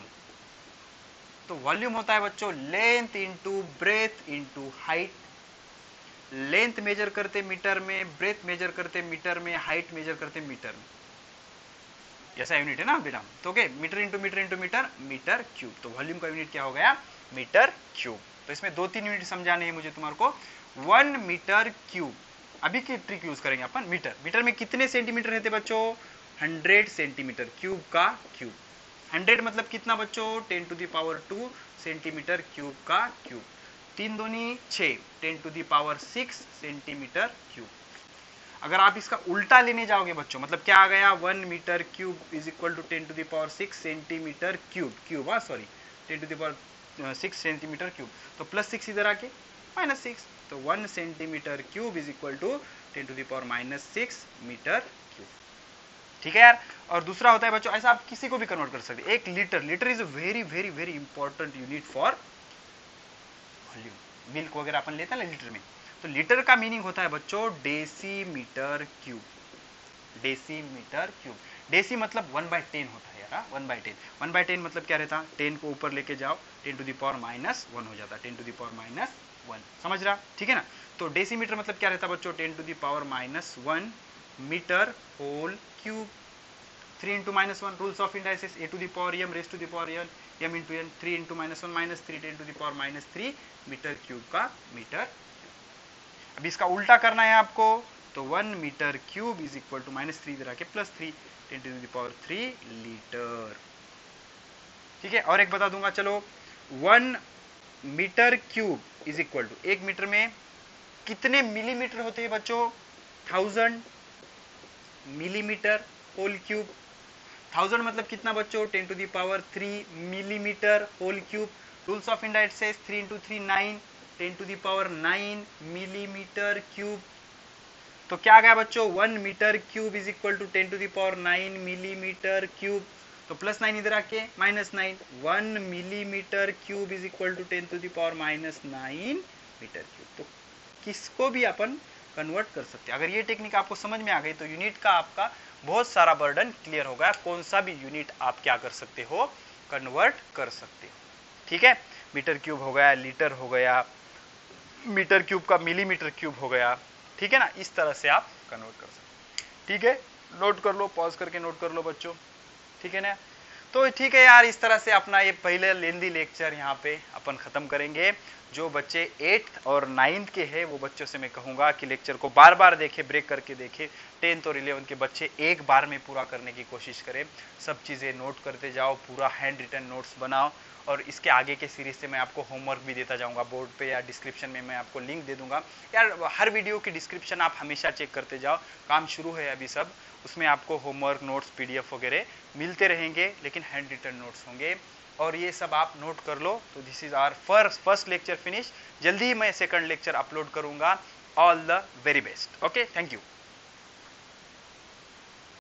तो वॉल्यूम होता है बच्चों length into breadth into height. Length measure करते मीटर में, ब्रेथ मेजर करते मीटर में, हाइट मेजर करते मीटर में, ऐसा यूनिट है ना बेटा। तो okay, metre into metre into metre, metre cube. तो वॉल्यूम का यूनिट क्या हो गया, मीटर क्यूब। तो इसमें 2-3 यूनिट समझाने हैं मुझे तुम्हारे को। 1 मीटर क्यूब, अभी की ट्रिक यूज करेंगे अपन। मीटर में कितने सेंटीमीटर रहते बच्चों, 100 सेंटीमीटर, क्यूब का क्यूब। 100 मतलब कितना बच्चों, 10⁻² सेंटीमीटर क्यूब का क्यूब। 3 दूनी 6, 10⁻6 सेंटीमीटर क्यूब। अगर आप इसका उल्टा लेने जाओगे बच्चों, मतलब क्या आ गया, 1 metre cube is equal to 10⁻6 centimetre cube, sorry 10⁻6 centimetre cube. तो +6 इधर आके -6, तो 1 centimetre cube is equal to 10⁻6 metre cube. ठीक है यार। और दूसरा होता है बच्चों, ऐसा आप किसी को भी कन्वर्ट कर सकते हैं। 1 litre, litre is a very very very important unit for volume. Milk वगैरह अपन लेते हैं ना लीटर में, तो लीटर का मीनिंग होता है बच्चों decimetre cube. Decimetre cube, deci मतलब 1/10 होता है यार, 1/10। 1/10 मतलब क्या रहता है, 10 को ऊपर लेके जाओ, 10⁻⁻1 हो जाता है, 10⁻⁻1। 1 समझ रहा, ठीक है ना। तो डेसीमीटर मतलब क्या रहता है बच्चों, 10 to the power -1 metre whole cube. 3 into -1 rules of indices, a to the power m raise to the power n m into n, 3 into -1 -3 10 to the power -3 metre cube का मीटर। अब इसका उल्टा करना है आपको, तो 1 metre cube is equal to -3 इधर आके +3 10 टू द पावर 3 लीटर, ठीक है। और एक बता दूंगा चलो, 1 metre cube is equal to, 1 metre में कितने मिलीमीटर होते हैं बच्चों, 1000 मिलीमीटर होल क्यूब। 1000 मतलब कितना बच्चों, 10 to the power 3 millimetre whole cube. Rules of indices 3 into 3 9 10 to the power 9 millimetre cube. तो क्या आ गया बच्चों, 1 metre cube is equal to 10 to the power 9 millimetre cube. तो +9 इधर आके -9, 1 millimetre cube is equal to 10 to the power -9 metre cube. तो किसको भी अपन कन्वर्ट कर सकते हैं। अगर ये टेक्निक आपको समझ में आ गई तो यूनिट का आपका बहुत सारा बर्डन क्लियर हो गया, कौन सा भी यूनिट आप क्या कर सकते हो, कन्वर्ट कर सकते हो, ठीक है। मीटर क्यूब हो गया, लीटर हो गया, मीटर क्यूब का मिलीमीटर क्यूब हो गया, ठीक है ना। इस तरह से आप कन्वर्ट कर सकते, ठीक है। नोट कर लो, पॉज करके नोट कर लो बच्चों, ठीक है ना। तो ठीक है यार, इस तरह से अपना ये पहले लेंदी लेक्चर यहाँ पे अपन खत्म करेंगे। जो बच्चे 8th और 9th के हैं वो बच्चों से मैं कहूँगा कि लेक्चर को बार बार देखे, ब्रेक करके देखे। 10th और 11th के बच्चे एक बार में पूरा करने की कोशिश करें, सब चीज़ें नोट करते जाओ, पूरा हैंड रिटन नोट्स बनाओ। और इसके आगे के सीरीज से मैं आपको होमवर्क भी देता जाऊंगा बोर्ड पे, या डिस्क्रिप्शन में मैं आपको लिंक दे दूंगा यार। हर वीडियो की डिस्क्रिप्शन आप हमेशा चेक करते जाओ, काम शुरू है अभी सब, उसमें आपको होमवर्क नोट्स PDF वगैरह मिलते रहेंगे, लेकिन हैंड रिटन नोट्स होंगे। और ये सब आप नोट कर लो। तो this is our first lecture finish. जल्दी ही मैं सेकंड लेक्चर अपलोड करूंगा। All the very best. Okay, thank you.